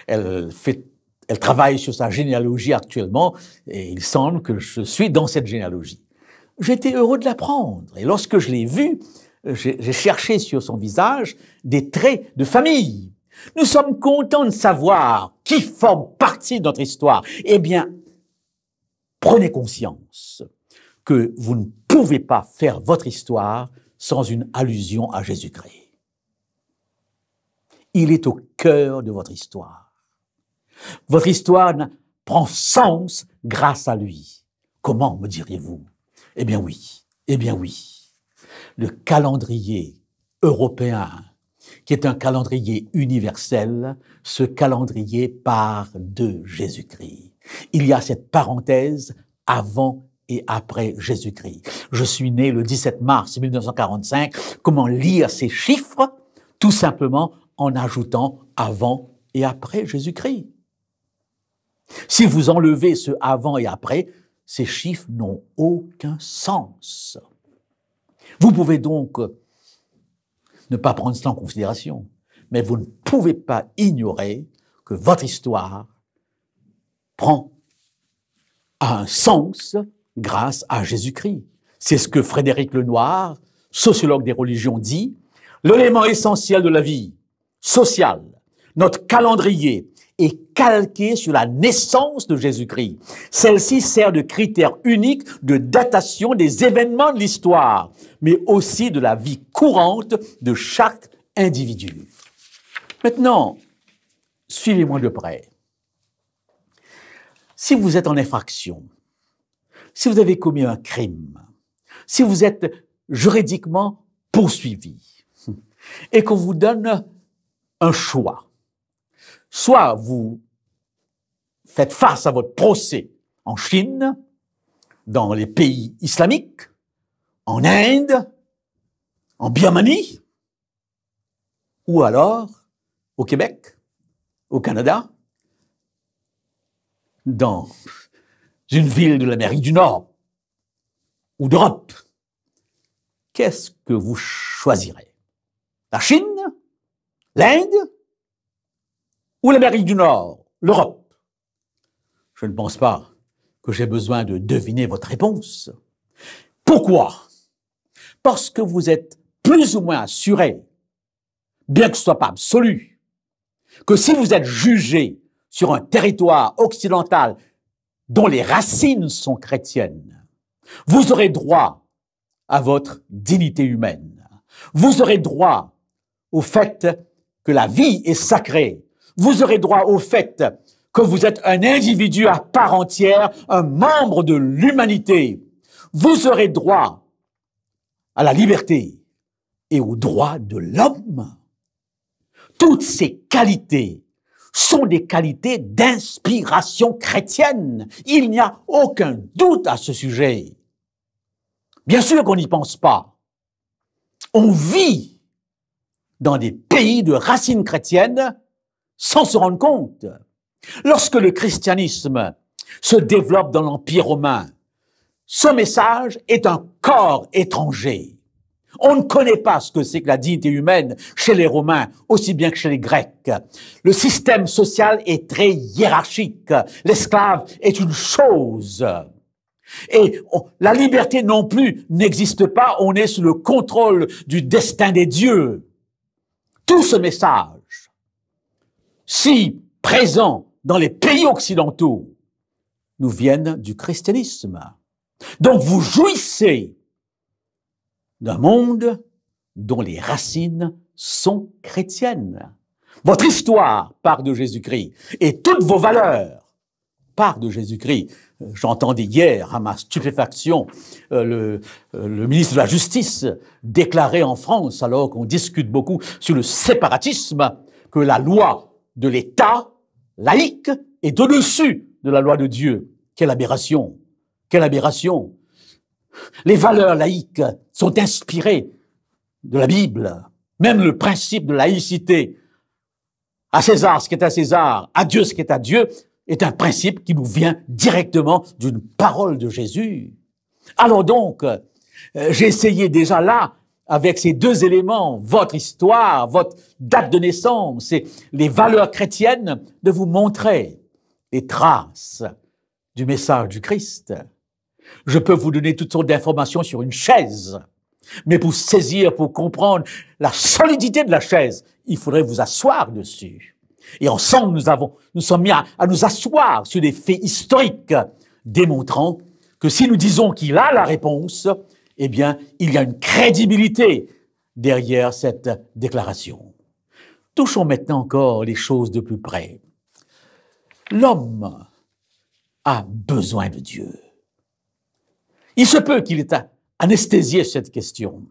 Elle travaille sur sa généalogie actuellement et il semble que je suis dans cette généalogie. J'étais heureux de l'apprendre et lorsque je l'ai vue, j'ai cherché sur son visage des traits de famille. Nous sommes contents de savoir qui forme partie de notre histoire. Eh bien, prenez conscience que vous ne pouvez pas faire votre histoire sans une allusion à Jésus-Christ. Il est au cœur de votre histoire. Votre histoire prend sens grâce à lui. Comment, me diriez-vous? Eh bien oui. Le calendrier européen, qui est un calendrier universel, ce calendrier part de Jésus-Christ. Il y a cette parenthèse avant et après Jésus-Christ. Je suis né le 17 mars 1945. Comment lire ces chiffres? Tout simplement en ajoutant avant et après Jésus-Christ. Si vous enlevez ce avant et après, ces chiffres n'ont aucun sens. Vous pouvez donc ne pas prendre cela en considération, mais vous ne pouvez pas ignorer que votre histoire prend un sens grâce à Jésus-Christ. C'est ce que Frédéric Lenoir, sociologue des religions, dit. L'élément essentiel de la vie sociale, notre calendrier, est calqué sur la naissance de Jésus-Christ. Celle-ci sert de critère unique de datation des événements de l'histoire, mais aussi de la vie courante de chaque individu. Maintenant, suivez-moi de près. Si vous êtes en infraction, si vous avez commis un crime, si vous êtes juridiquement poursuivi, et qu'on vous donne un choix, soit vous faites face à votre procès en Chine, dans les pays islamiques, en Inde, en Birmanie, ou alors au Québec, au Canada, dans une ville de l'Amérique du Nord ou d'Europe. Qu'est-ce que vous choisirez? La Chine, l'Inde ou l'Amérique du Nord, l'Europe? Je ne pense pas que j'ai besoin de deviner votre réponse. Pourquoi? parce que vous êtes plus ou moins assuré, bien que ce soit pas absolu, que si vous êtes jugé sur un territoire occidental dont les racines sont chrétiennes, vous aurez droit à votre dignité humaine. Vous aurez droit au fait que la vie est sacrée. Vous aurez droit au fait que vous êtes un individu à part entière, un membre de l'humanité. Vous aurez droit à la liberté et aux droits de l'homme. Toutes ces qualités sont des qualités d'inspiration chrétienne. Il n'y a aucun doute à ce sujet. Bien sûr qu'on n'y pense pas. On vit dans des pays de racines chrétiennes sans se rendre compte. Lorsque le christianisme se développe dans l'Empire romain, ce message est un corps étranger. On ne connaît pas ce que c'est que la dignité humaine chez les Romains, aussi bien que chez les Grecs. Le système social est très hiérarchique. L'esclave est une chose. Et la liberté non plus n'existe pas. On est sous le contrôle du destin des dieux. Tout ce message, si présent dans les pays occidentaux, nous viennent du christianisme. Donc vous jouissez d'un monde dont les racines sont chrétiennes. Votre histoire part de Jésus-Christ et toutes vos valeurs partent de Jésus-Christ. J'entendais hier, à ma stupéfaction, le ministre de la Justice déclarer en France, alors qu'on discute beaucoup sur le séparatisme, que la loi de l'État laïque est au-dessus de la loi de Dieu. Quelle aberration! Quelle aberration! Les valeurs laïques sont inspirées de la Bible. Même le principe de laïcité, à César ce qui est à César, à Dieu ce qui est à Dieu, est un principe qui nous vient directement d'une parole de Jésus. Alors donc, j'ai essayé déjà là, avec ces deux éléments, votre histoire, votre date de naissance et les valeurs chrétiennes, de vous montrer les traces du message du Christ. Je peux vous donner toutes sortes d'informations sur une chaise, mais pour saisir, pour comprendre la solidité de la chaise, il faudrait vous asseoir dessus. Et ensemble, nous sommes mis à nous asseoir sur des faits historiques, démontrant que si nous disons qu'il a la réponse, eh bien, il y a une crédibilité derrière cette déclaration. Touchons maintenant encore les choses de plus près. L'homme a besoin de Dieu. Il se peut qu'il ait anesthésié cette question,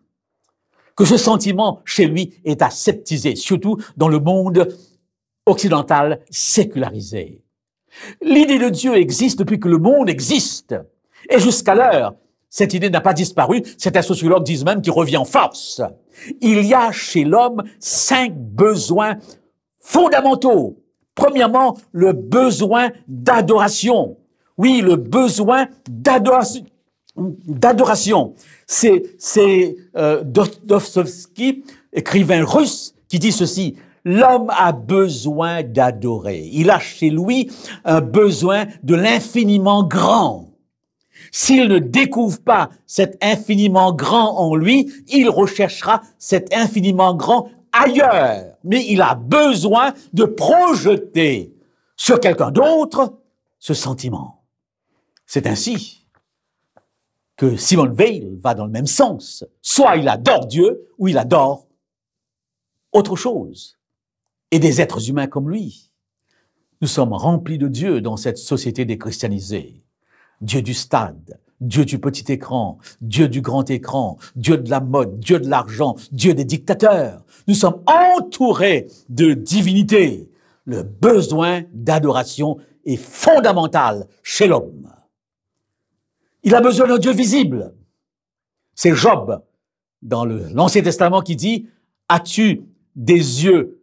que ce sentiment chez lui est aseptisé, surtout dans le monde occidental sécularisé. L'idée de Dieu existe depuis que le monde existe. Et jusqu'à l'heure, cette idée n'a pas disparu. Certains sociologues disent même qu'il revient en force. Il y a chez l'homme 5 besoins fondamentaux. Premièrement, le besoin d'adoration. Oui, le besoin d'adoration. C'est Dostoïevski, écrivain russe, qui dit ceci: l'homme a besoin d'adorer. Il a chez lui un besoin de l'infiniment grand. S'il ne découvre pas cet infiniment grand en lui, il recherchera cet infiniment grand ailleurs. Mais il a besoin de projeter sur quelqu'un d'autre ce sentiment. C'est ainsi que Simone Weil va dans le même sens. Soit il adore Dieu, ou il adore autre chose. Et des êtres humains comme lui. Nous sommes remplis de Dieu dans cette société déchristianisée. Dieu du stade, Dieu du petit écran, Dieu du grand écran, Dieu de la mode, Dieu de l'argent, Dieu des dictateurs. Nous sommes entourés de divinité. Le besoin d'adoration est fondamental chez l'homme. Il a besoin d'un Dieu visible. C'est Job, dans l'Ancien Testament, qui dit « As-tu des yeux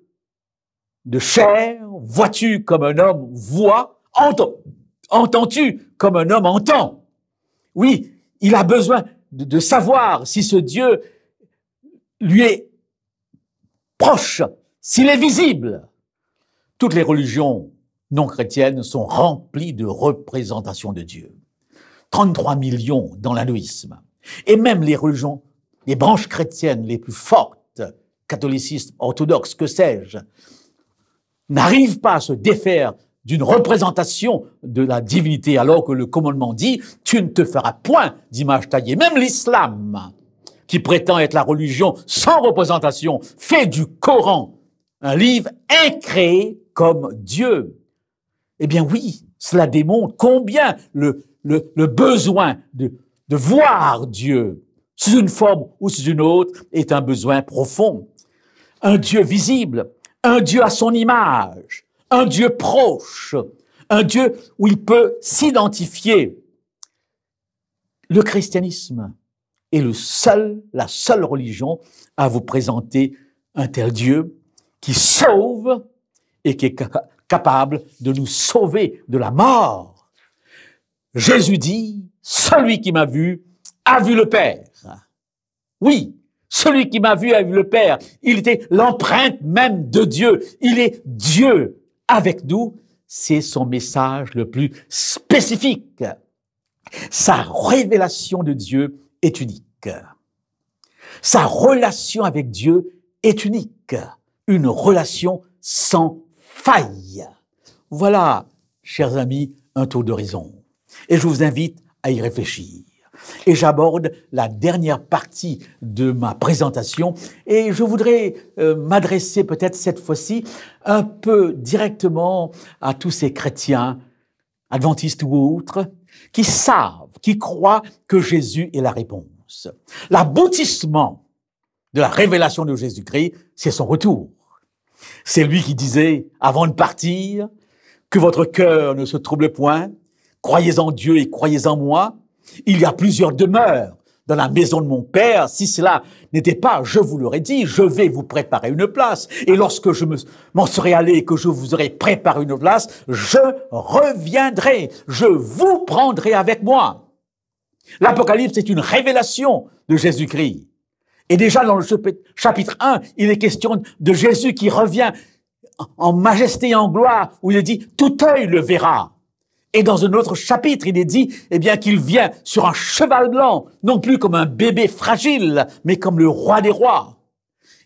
de chair? Vois-tu comme un homme voit? Entends-tu comme un homme entend ?» Oui, il a besoin de savoir si ce Dieu lui est proche, s'il est visible. Toutes les religions non chrétiennes sont remplies de représentations de Dieu. 33 millions dans l'hindouisme. Et même les religions les branches chrétiennes les plus fortes, catholicisme, orthodoxe, que sais-je, n'arrivent pas à se défaire d'une représentation de la divinité, alors que le commandement dit « tu ne te feras point d'image taillée ». Même l'islam, qui prétend être la religion sans représentation, fait du Coran un livre incréé comme Dieu. Eh bien oui, cela démontre combien le besoin de voir Dieu sous une forme ou sous une autre est un besoin profond. Un Dieu visible, un Dieu à son image, un Dieu proche, un Dieu où il peut s'identifier. Le christianisme est la seule religion à vous présenter un tel Dieu qui sauve et qui est capable de nous sauver de la mort. Jésus dit, celui qui m'a vu a vu le Père. Oui, celui qui m'a vu a vu le Père. Il était l'empreinte même de Dieu. Il est Dieu avec nous. C'est son message le plus spécifique. Sa révélation de Dieu est unique. Sa relation avec Dieu est unique. Une relation sans faille. Voilà, chers amis, un tour d'horizon. Et je vous invite à y réfléchir. Et j'aborde la dernière partie de ma présentation et je voudrais m'adresser peut-être cette fois-ci un peu directement à tous ces chrétiens, adventistes ou autres, qui savent, qui croient que Jésus est la réponse. L'aboutissement de la révélation de Jésus-Christ, c'est son retour. C'est lui qui disait, avant de partir, que votre cœur ne se trouble point, croyez en Dieu et croyez en moi. Il y a plusieurs demeures dans la maison de mon Père. Si cela n'était pas, je vous l'aurais dit, je vais vous préparer une place. Et lorsque je m'en serai allé et que je vous aurai préparé une place, je reviendrai, je vous prendrai avec moi. L'Apocalypse est une révélation de Jésus-Christ. Et déjà dans le chapitre 1, il est question de Jésus qui revient en majesté et en gloire, où il est dit « tout œil le verra ». Et dans un autre chapitre, il est dit, eh bien, qu'il vient sur un cheval blanc, non plus comme un bébé fragile, mais comme le roi des rois.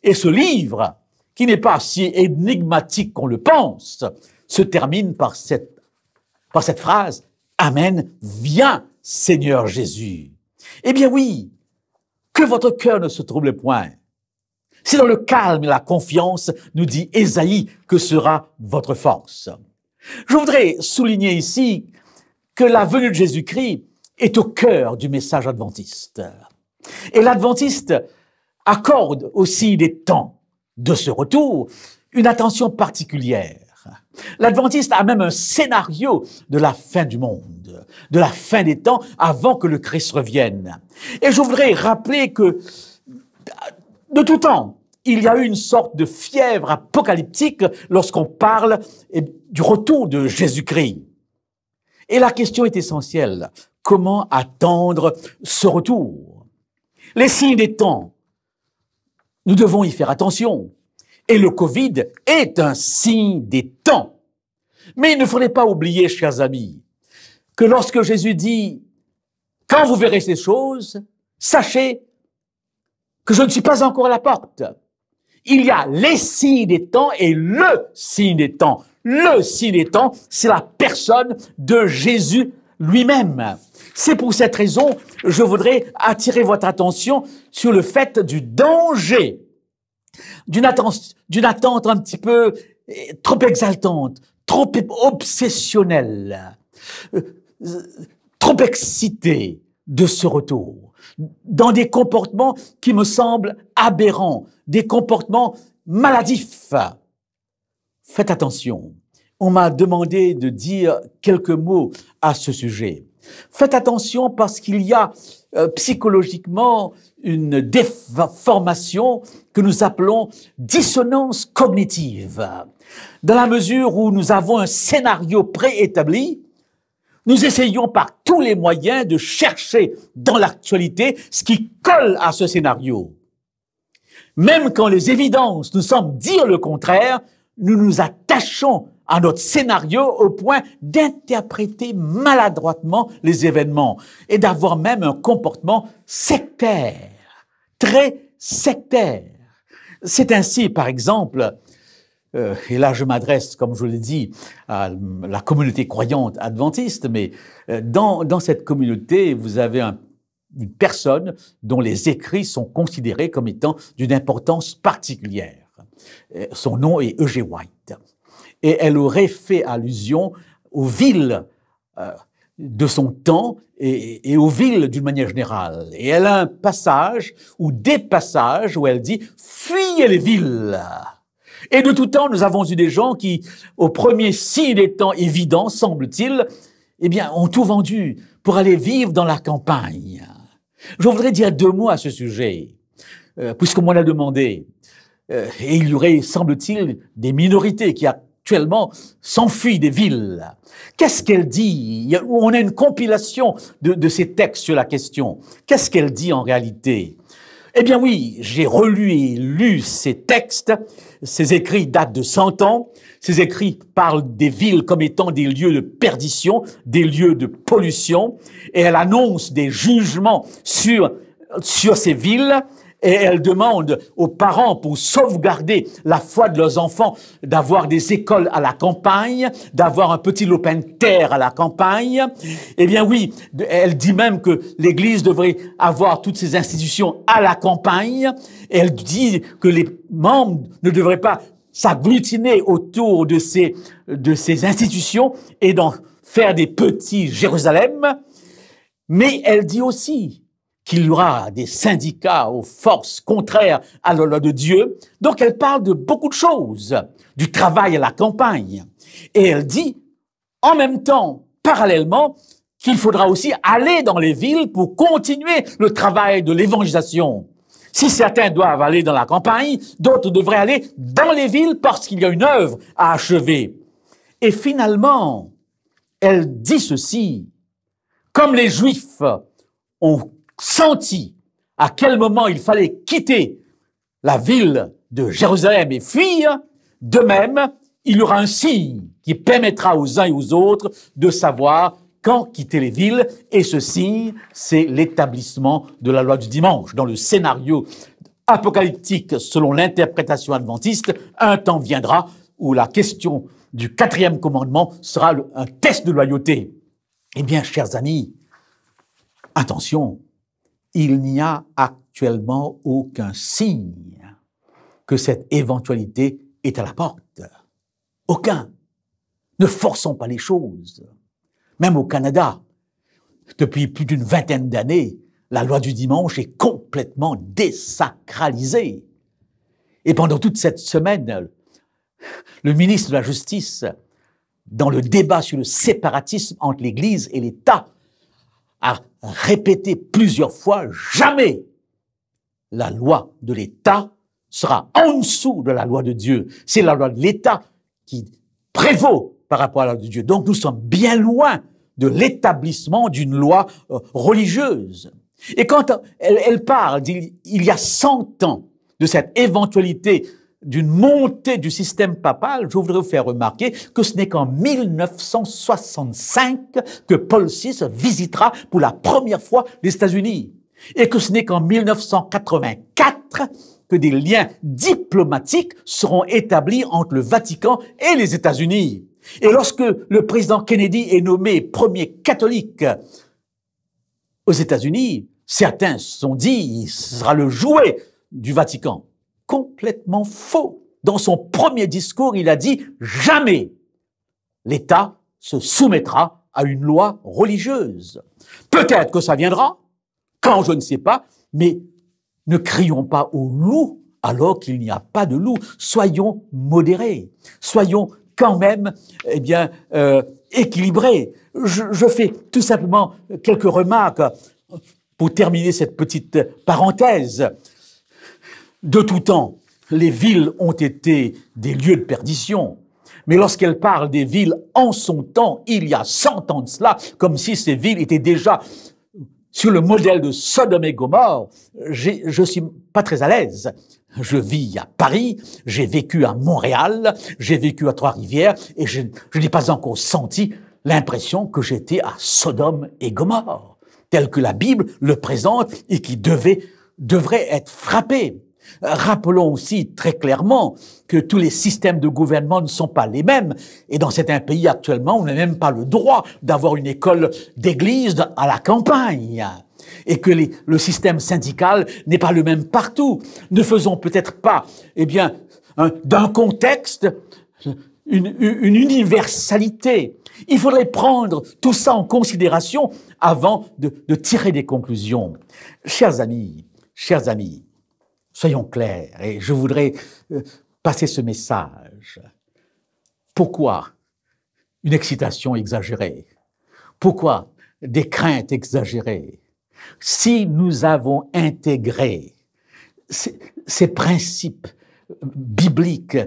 Et ce livre, qui n'est pas si énigmatique qu'on le pense, se termine par cette phrase, Amen, viens, Seigneur Jésus. Eh bien oui, que votre cœur ne se trouble point. C'est dans le calme et la confiance, nous dit Ésaïe, que sera votre force. Je voudrais souligner ici que la venue de Jésus-Christ est au cœur du message adventiste. Et l'adventiste accorde aussi des temps de ce retour une attention particulière. L'adventiste a même un scénario de la fin du monde, de la fin des temps avant que le Christ revienne. Et je voudrais rappeler que de tout temps, il y a eu une sorte de fièvre apocalyptique lorsqu'on parle du retour de Jésus-Christ. Et la question est essentielle. Comment attendre ce retour? Les signes des temps, nous devons y faire attention. Et le Covid est un signe des temps. Mais il ne faudrait pas oublier, chers amis, que lorsque Jésus dit « Quand vous verrez ces choses, sachez que je ne suis pas encore à la porte ». Il y a les signes des temps et le signe des temps. Le signe des temps, c'est la personne de Jésus lui-même. C'est pour cette raison, je voudrais attirer votre attention sur le fait du danger, d'une attente un petit peu trop exaltante, trop obsessionnelle, trop excitée de ce retour, dans des comportements qui me semblent aberrants, des comportements maladifs. Faites attention. On m'a demandé de dire quelques mots à ce sujet. Faites attention parce qu'il y a psychologiquement une déformation que nous appelons dissonance cognitive. Dans la mesure où nous avons un scénario préétabli, nous essayons par tous les moyens de chercher dans l'actualité ce qui colle à ce scénario. Même quand les évidences nous semblent dire le contraire, nous nous attachons à notre scénario au point d'interpréter maladroitement les événements et d'avoir même un comportement sectaire, très sectaire. C'est ainsi, par exemple, et là je m'adresse, comme je l'ai dit, à la communauté croyante adventiste, mais dans cette communauté, vous avez une personne dont les écrits sont considérés comme étant d'une importance particulière. Son nom est E.G. White. Et elle aurait fait allusion aux villes de son temps et aux villes d'une manière générale. Et elle a un passage ou des passages où elle dit « Fuyez les villes ». Et de tout temps, nous avons eu des gens qui, au premier signe des temps évidents, semble-t-il, eh bien, ont tout vendu pour aller vivre dans la campagne. Je voudrais dire 2 mots à ce sujet, puisqu'on m'en a demandé. Et il y aurait, semble-t-il, des minorités qui actuellement s'enfuient des villes. Qu'est-ce qu'elle dit? On a une compilation de ces textes sur la question. Qu'est-ce qu'elle dit en réalité? Eh bien oui, j'ai relu et lu ces textes. Ces écrits datent de 100 ans. Ces écrits parlent des villes comme étant des lieux de perdition, des lieux de pollution. Et elle annonce des jugements sur ces villes. Et elle demande aux parents, pour sauvegarder la foi de leurs enfants, d'avoir des écoles à la campagne, d'avoir un petit lopin de terre à la campagne. Eh bien oui, elle dit même que l'Église devrait avoir toutes ces institutions à la campagne. Et elle dit que les membres ne devraient pas s'agglutiner autour de ces institutions et d'en faire des petits Jérusalem. Mais elle dit aussi qu'il y aura des syndicats aux forces contraires à la loi de Dieu. Donc elle parle de beaucoup de choses, du travail à la campagne. Et elle dit, en même temps, parallèlement, qu'il faudra aussi aller dans les villes pour continuer le travail de l'évangélisation. Si certains doivent aller dans la campagne, d'autres devraient aller dans les villes parce qu'il y a une œuvre à achever. Et finalement, elle dit ceci, comme les Juifs ont senti à quel moment il fallait quitter la ville de Jérusalem et fuir, de même, il y aura un signe qui permettra aux uns et aux autres de savoir quand quitter les villes, et ce signe, c'est l'établissement de la loi du dimanche. Dans le scénario apocalyptique, selon l'interprétation adventiste, un temps viendra où la question du 4e commandement sera un test de loyauté. Eh bien, chers amis, attention, il n'y a actuellement aucun signe que cette éventualité est à la porte. Aucun. Ne forçons pas les choses. Même au Canada, depuis plus d'une vingtaine d'années, la loi du dimanche est complètement désacralisée. Et pendant toute cette semaine, le ministre de la Justice, dans le débat sur le séparatisme entre l'Église et l'État, a répété plusieurs fois, jamais la loi de l'État sera en dessous de la loi de Dieu. C'est la loi de l'État qui prévaut par rapport à la loi de Dieu. Donc nous sommes bien loin de l'établissement d'une loi religieuse. Et quand elle parle d'il y a 100 ans de cette éventualité d'une montée du système papal, je voudrais vous faire remarquer que ce n'est qu'en 1965 que Paul VI visitera pour la première fois les États-Unis. Et que ce n'est qu'en 1984 que des liens diplomatiques seront établis entre le Vatican et les États-Unis. Et lorsque le président Kennedy est nommé premier catholique aux États-Unis, certains se sont dit, ce sera le jouet du Vatican. Complètement faux. Dans son premier discours, il a dit « Jamais l'État se soumettra à une loi religieuse. » Peut-être que ça viendra, quand je ne sais pas, mais ne crions pas au loup alors qu'il n'y a pas de loup. Soyons modérés, soyons quand même équilibrés. Je fais tout simplement quelques remarques pour terminer cette petite parenthèse. De tout temps, les villes ont été des lieux de perdition. Mais lorsqu'elle parle des villes en son temps, il y a 100 ans de cela, comme si ces villes étaient déjà sur le modèle de Sodome et Gomorrhe, je suis pas très à l'aise. Je vis à Paris, j'ai vécu à Montréal, j'ai vécu à Trois-Rivières, et je n'ai pas encore senti l'impression que j'étais à Sodome et Gomorrhe, tel que la Bible le présente et qui devait devrait être frappé. Rappelons aussi très clairement que tous les systèmes de gouvernement ne sont pas les mêmes. Et dans certains pays actuellement, on n'a même pas le droit d'avoir une école d'église à la campagne. Et que le système syndical n'est pas le même partout. Ne faisons peut-être pas, d'un contexte, une universalité. Il faudrait prendre tout ça en considération avant de tirer des conclusions. Chers amis, soyons clairs, et je voudrais passer ce message. Pourquoi une excitation exagérée? Pourquoi des craintes exagérées? Si nous avons intégré ces principes bibliques,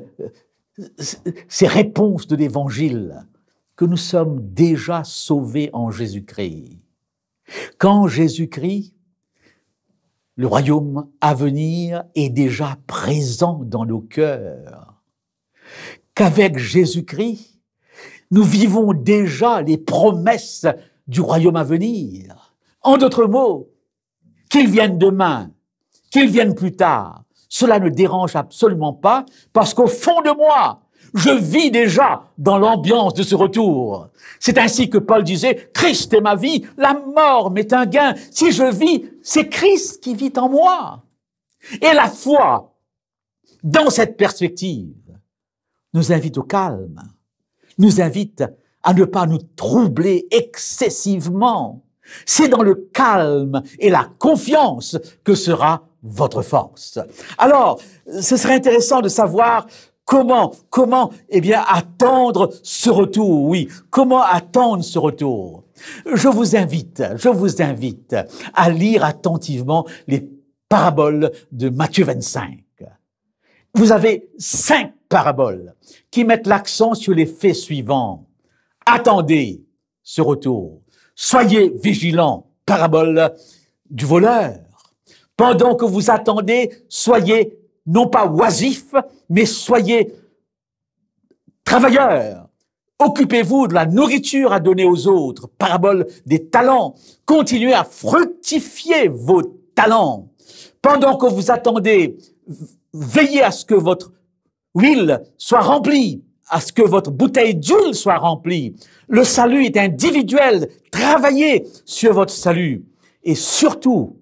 ces réponses de l'Évangile, que nous sommes déjà sauvés en Jésus-Christ. Qu'en Jésus-Christ, le royaume à venir est déjà présent dans nos cœurs. Qu'avec Jésus-Christ, nous vivons déjà les promesses du royaume à venir. En d'autres mots, qu'il vienne demain, qu'il vienne plus tard, cela ne dérange absolument pas parce qu'au fond de moi, je vis déjà dans l'ambiance de ce retour. C'est ainsi que Paul disait, Christ est ma vie, la mort m'est un gain. Si je vis, c'est Christ qui vit en moi. Et la foi, dans cette perspective, nous invite au calme, nous invite à ne pas nous troubler excessivement. C'est dans le calme et la confiance que sera votre force. Alors, ce serait intéressant de savoir comment, attendre ce retour, oui, comment attendre ce retour. Je vous invite à lire attentivement les paraboles de Matthieu 25. Vous avez 5 paraboles qui mettent l'accent sur les faits suivants. Attendez ce retour. Soyez vigilants. Parabole du voleur. Pendant que vous attendez, soyez non pas oisifs, mais soyez travailleurs. Occupez-vous de la nourriture à donner aux autres. Parabole des talents. Continuez à fructifier vos talents. Pendant que vous attendez, veillez à ce que votre huile soit remplie, à ce que votre bouteille d'huile soit remplie. Le salut est individuel. Travaillez sur votre salut. Et surtout,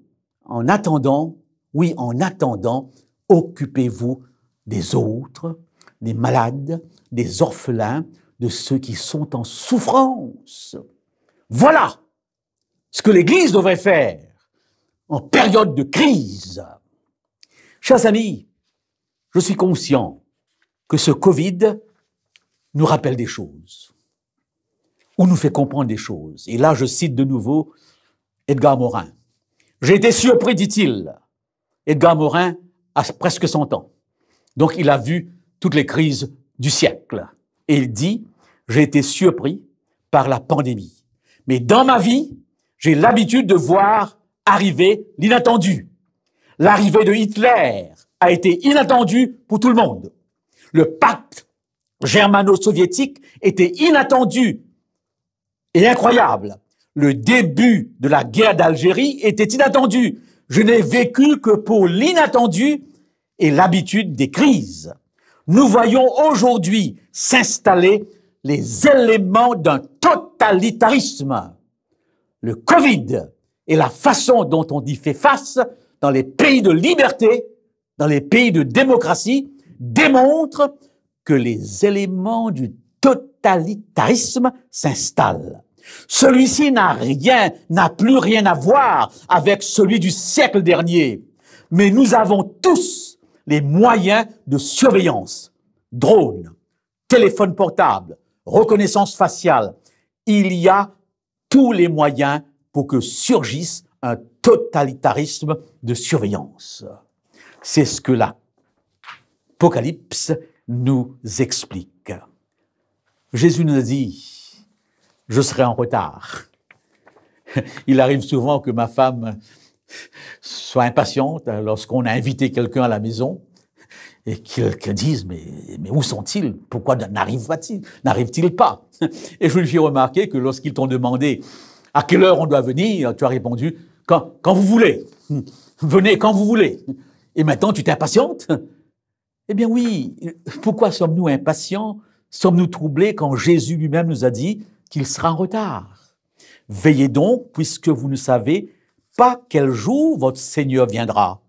en attendant, occupez-vous des autres, des malades, des orphelins, de ceux qui sont en souffrance. Voilà ce que l'Église devrait faire en période de crise. Chers amis, je suis conscient que ce Covid nous rappelle des choses, ou nous fait comprendre des choses. Et là, je cite de nouveau Edgar Morin. J'ai été surpris, dit-il. Edgar Morin a presque 100 ans. Donc, il a vu toutes les crises du siècle. Et il dit, j'ai été surpris par la pandémie. Mais dans ma vie, j'ai l'habitude de voir arriver l'inattendu. L'arrivée de Hitler a été inattendue pour tout le monde. Le pacte germano-soviétique était inattendu et incroyable. Le début de la guerre d'Algérie était inattendu. Je n'ai vécu que pour l'inattendu et l'habitude des crises. Nous voyons aujourd'hui s'installer les éléments d'un totalitarisme. Le Covid et la façon dont on y fait face dans les pays de liberté, dans les pays de démocratie, démontrent que les éléments du totalitarisme s'installent. Celui-ci n'a plus rien à voir avec celui du siècle dernier. Mais nous avons tous les moyens de surveillance. Drones, téléphone portable, reconnaissance faciale. Il y a tous les moyens pour que surgisse un totalitarisme de surveillance. C'est ce que l'Apocalypse nous explique. Jésus nous a dit, je serai en retard. Il arrive souvent que ma femme soit impatiente lorsqu'on a invité quelqu'un à la maison et qu'elle dise, mais où sont-ils? Pourquoi n'arrive-t-il pas? Et je lui fais remarquer que lorsqu'ils t'ont demandé à quelle heure on doit venir, tu as répondu, quand vous voulez. Venez quand vous voulez. Et maintenant, tu t'impatientes? Eh bien oui, pourquoi sommes-nous impatients? Sommes-nous troublés quand Jésus lui-même nous a dit qu'il sera en retard? Veillez donc, puisque vous ne savez pas quel jour votre Seigneur viendra.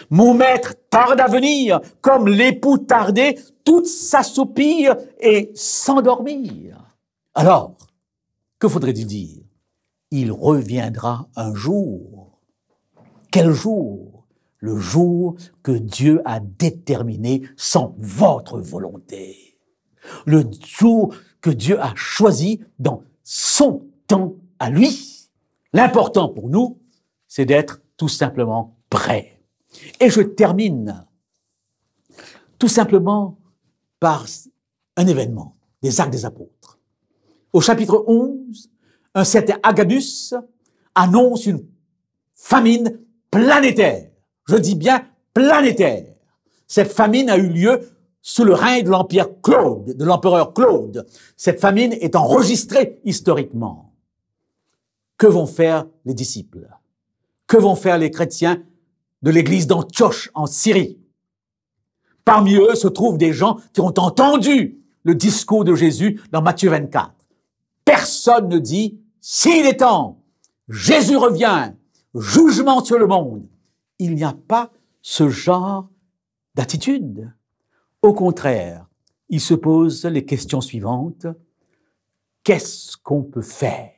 Mon maître tarde à venir, comme l'époux tardait, tout s'assoupir et s'endormir. Alors, que faudrait-il dire? Il reviendra un jour. Quel jour? Le jour que Dieu a déterminé sans votre volonté. Le jour que Dieu a choisi dans son temps à lui. L'important pour nous, c'est d'être tout simplement prêt. Et je termine tout simplement par un événement des Actes des Apôtres. Au chapitre 11, un certain Agabus annonce une famine planétaire. Je dis bien planétaire. Cette famine a eu lieu sous le règne de l'empereur Claude. Cette famine est enregistrée historiquement. Que vont faire les disciples? Que vont faire les chrétiens de l'église d'Antioche en Syrie? Parmi eux se trouvent des gens qui ont entendu le discours de Jésus dans Matthieu 24. Personne ne dit « s'il est temps, Jésus revient, jugement sur le monde ». Il n'y a pas ce genre d'attitude. Au contraire, ils se posent les questions suivantes. Qu'est-ce qu'on peut faire?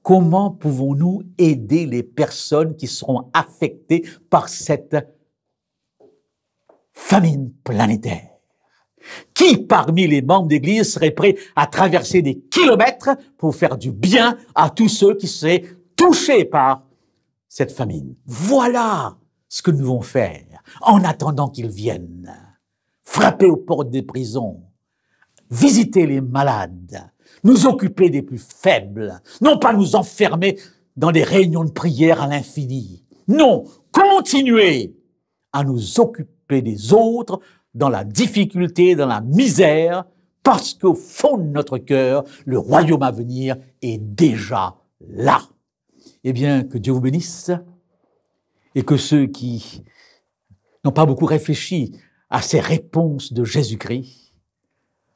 Comment pouvons-nous aider les personnes qui seront affectées par cette famine planétaire? Qui parmi les membres d'Église serait prêt à traverser des kilomètres pour faire du bien à tous ceux qui seraient touchés par cette famine? Voilà ce que nous devons faire en attendant qu'ils viennent. Frapper aux portes des prisons, visiter les malades, nous occuper des plus faibles, non pas nous enfermer dans des réunions de prière à l'infini. Non, continuer à nous occuper des autres dans la difficulté, dans la misère, parce qu'au fond de notre cœur, le royaume à venir est déjà là. Eh bien, que Dieu vous bénisse et que ceux qui n'ont pas beaucoup réfléchi à ces réponses de Jésus-Christ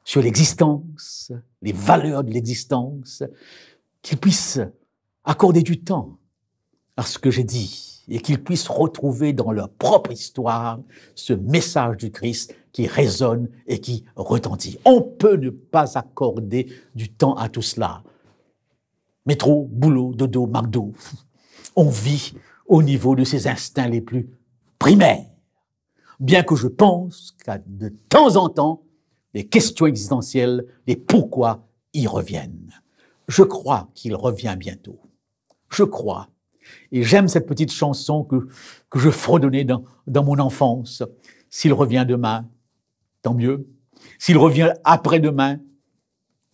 sur l'existence, les valeurs de l'existence, qu'ils puissent accorder du temps à ce que j'ai dit et qu'ils puissent retrouver dans leur propre histoire ce message du Christ qui résonne et qui retentit. On peut ne pas accorder du temps à tout cela. Métro, boulot, dodo, McDo. On vit au niveau de ses instincts les plus primaires. Bien que je pense qu'à de temps en temps, les questions existentielles, les pourquoi y reviennent. Je crois qu'il revient bientôt. Je crois. Et j'aime cette petite chanson que je fredonnais dans mon enfance. S'il revient demain, tant mieux. S'il revient après-demain,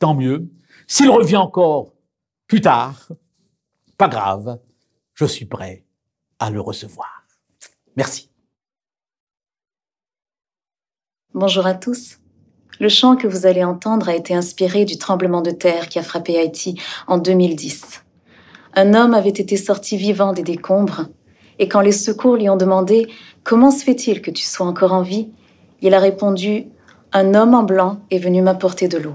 tant mieux. S'il revient encore plus tard, pas grave, je suis prêt à le recevoir. Merci. Bonjour à tous. Le chant que vous allez entendre a été inspiré du tremblement de terre qui a frappé Haïti en 2010. Un homme avait été sorti vivant des décombres, et quand les secours lui ont demandé « Comment se fait-il que tu sois encore en vie ?» il a répondu « Un homme en blanc est venu m'apporter de l'eau.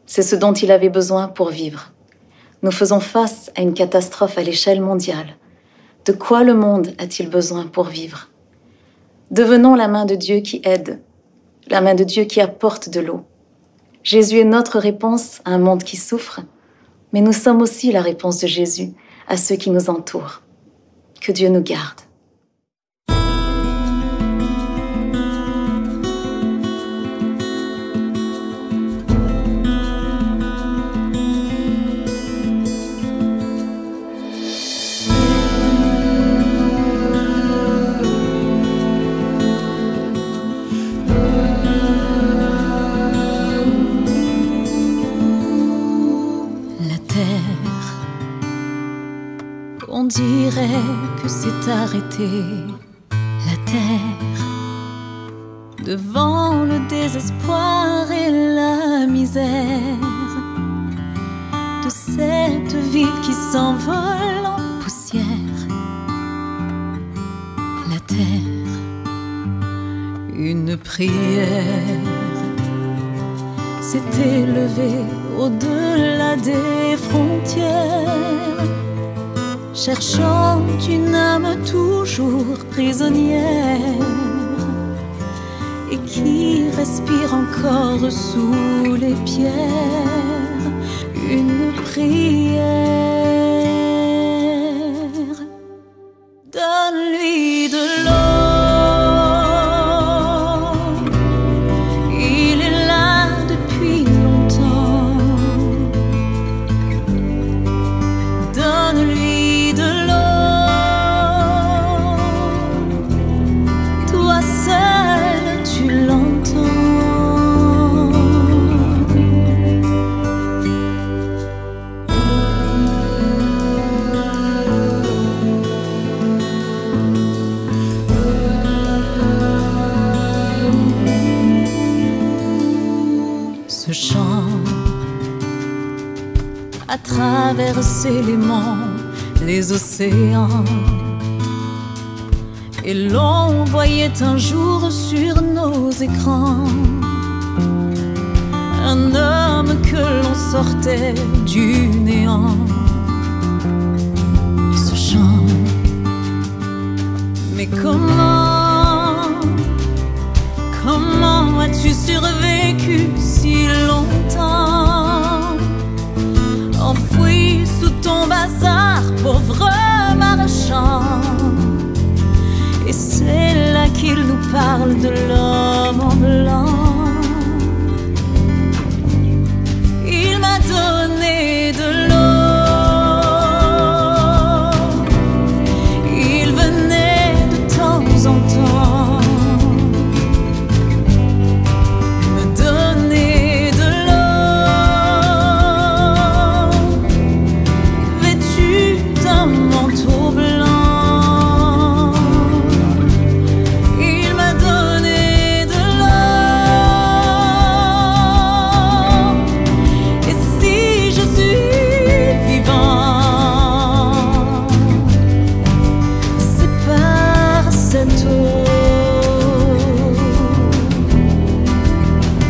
C'est ce dont il avait besoin pour vivre. » Nous faisons face à une catastrophe à l'échelle mondiale. De quoi le monde a-t-il besoin pour vivre? Devenons la main de Dieu qui aide, la main de Dieu qui apporte de l'eau. Jésus est notre réponse à un monde qui souffre, mais nous sommes aussi la réponse de Jésus à ceux qui nous entourent. Que Dieu nous garde. On dirait que c'est arrêté, la terre, devant le désespoir et la misère de cette ville qui s'envole en poussière. terre, une prière s'est élevée au-delà des frontières, cherchant une âme toujours prisonnière et qui respire encore sous les pierres. Une prière, donne-lui de l'eau, il est là depuis longtemps. Donne-lui de l'eau, toi seul tu l'entends. Ce chant a traversé les monts, les océans, et l'on voyait un jour sur nos écrans un homme que l'on sortait du néant. Ce chant, mais comment as-tu survécu si longtemps, enfoui sous ton bazar, pauvre marchand? Et c'est là qu'il nous parle de l'homme en blanc. Il m'a donné de l'eau, il venait de temps en temps me donner de l'eau, vêtu d'un manteau blanc. Il m'a donné de l'eau, et si je suis vivant, c'est par cette eau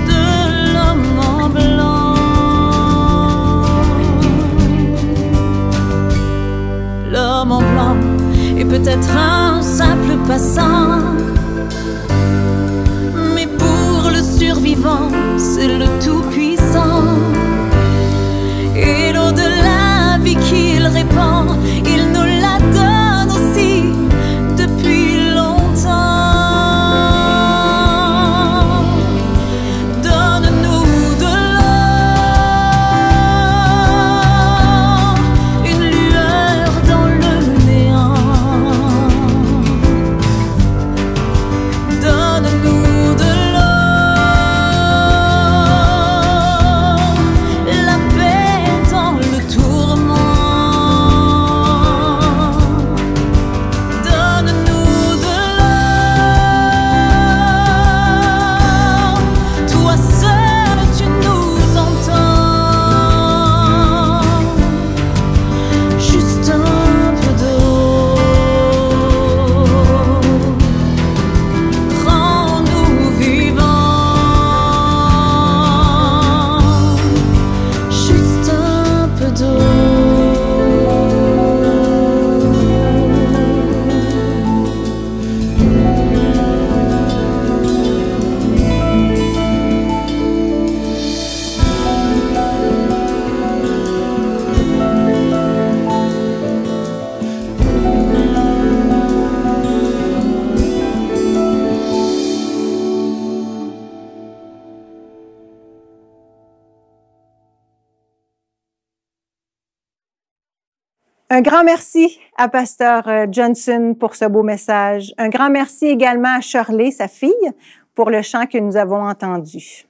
de l'homme en blanc. L'homme en blanc est peut-être un simple passant, mais pour le survivant, c'est le tout-puissant. Et l'eau de la vie qu'il répand, il nous la donne aussi depuis longtemps. Donne-nous de l'eau, une lueur dans le néant. Donne-nous de l'eau, la paix dans le tourment. Donne-nous de l'eau, toi seul tu nous entends. Juste un peu d'eau, rends-nous vivants. Juste un peu d'eau. Un grand merci à Pasteur Johnson pour ce beau message. Un grand merci également à Shirley, sa fille, pour le chant que nous avons entendu.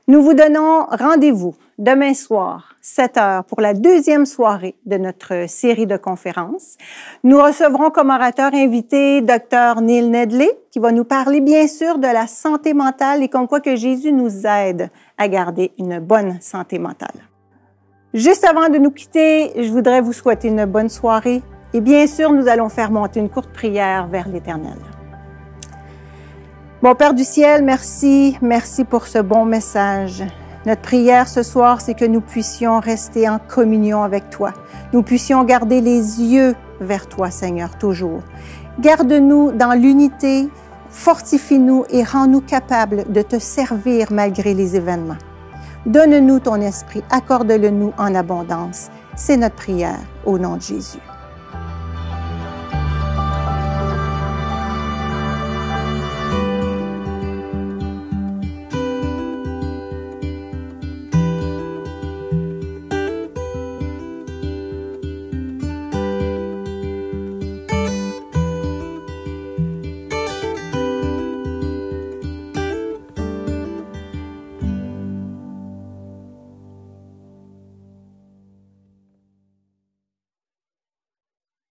Nous vous donnons rendez-vous demain soir, 7 heures, pour la deuxième soirée de notre série de conférences. Nous recevrons comme orateur invité Dr. Neil Nedley, qui va nous parler bien sûr de la santé mentale et comme quoi que Jésus nous aide à garder une bonne santé mentale. Juste avant de nous quitter, je voudrais vous souhaiter une bonne soirée, Et bien sûr, nous allons faire monter une courte prière vers l'Éternel. Bon Père du ciel, merci, merci pour ce bon message. Notre prière ce soir, c'est que nous puissions rester en communion avec toi. Nous puissions garder les yeux vers toi, Seigneur, toujours. Garde-nous dans l'unité, fortifie-nous et rends-nous capables de te servir malgré les événements. Donne-nous ton esprit, accorde-le-nous en abondance. C'est notre prière au nom de Jésus.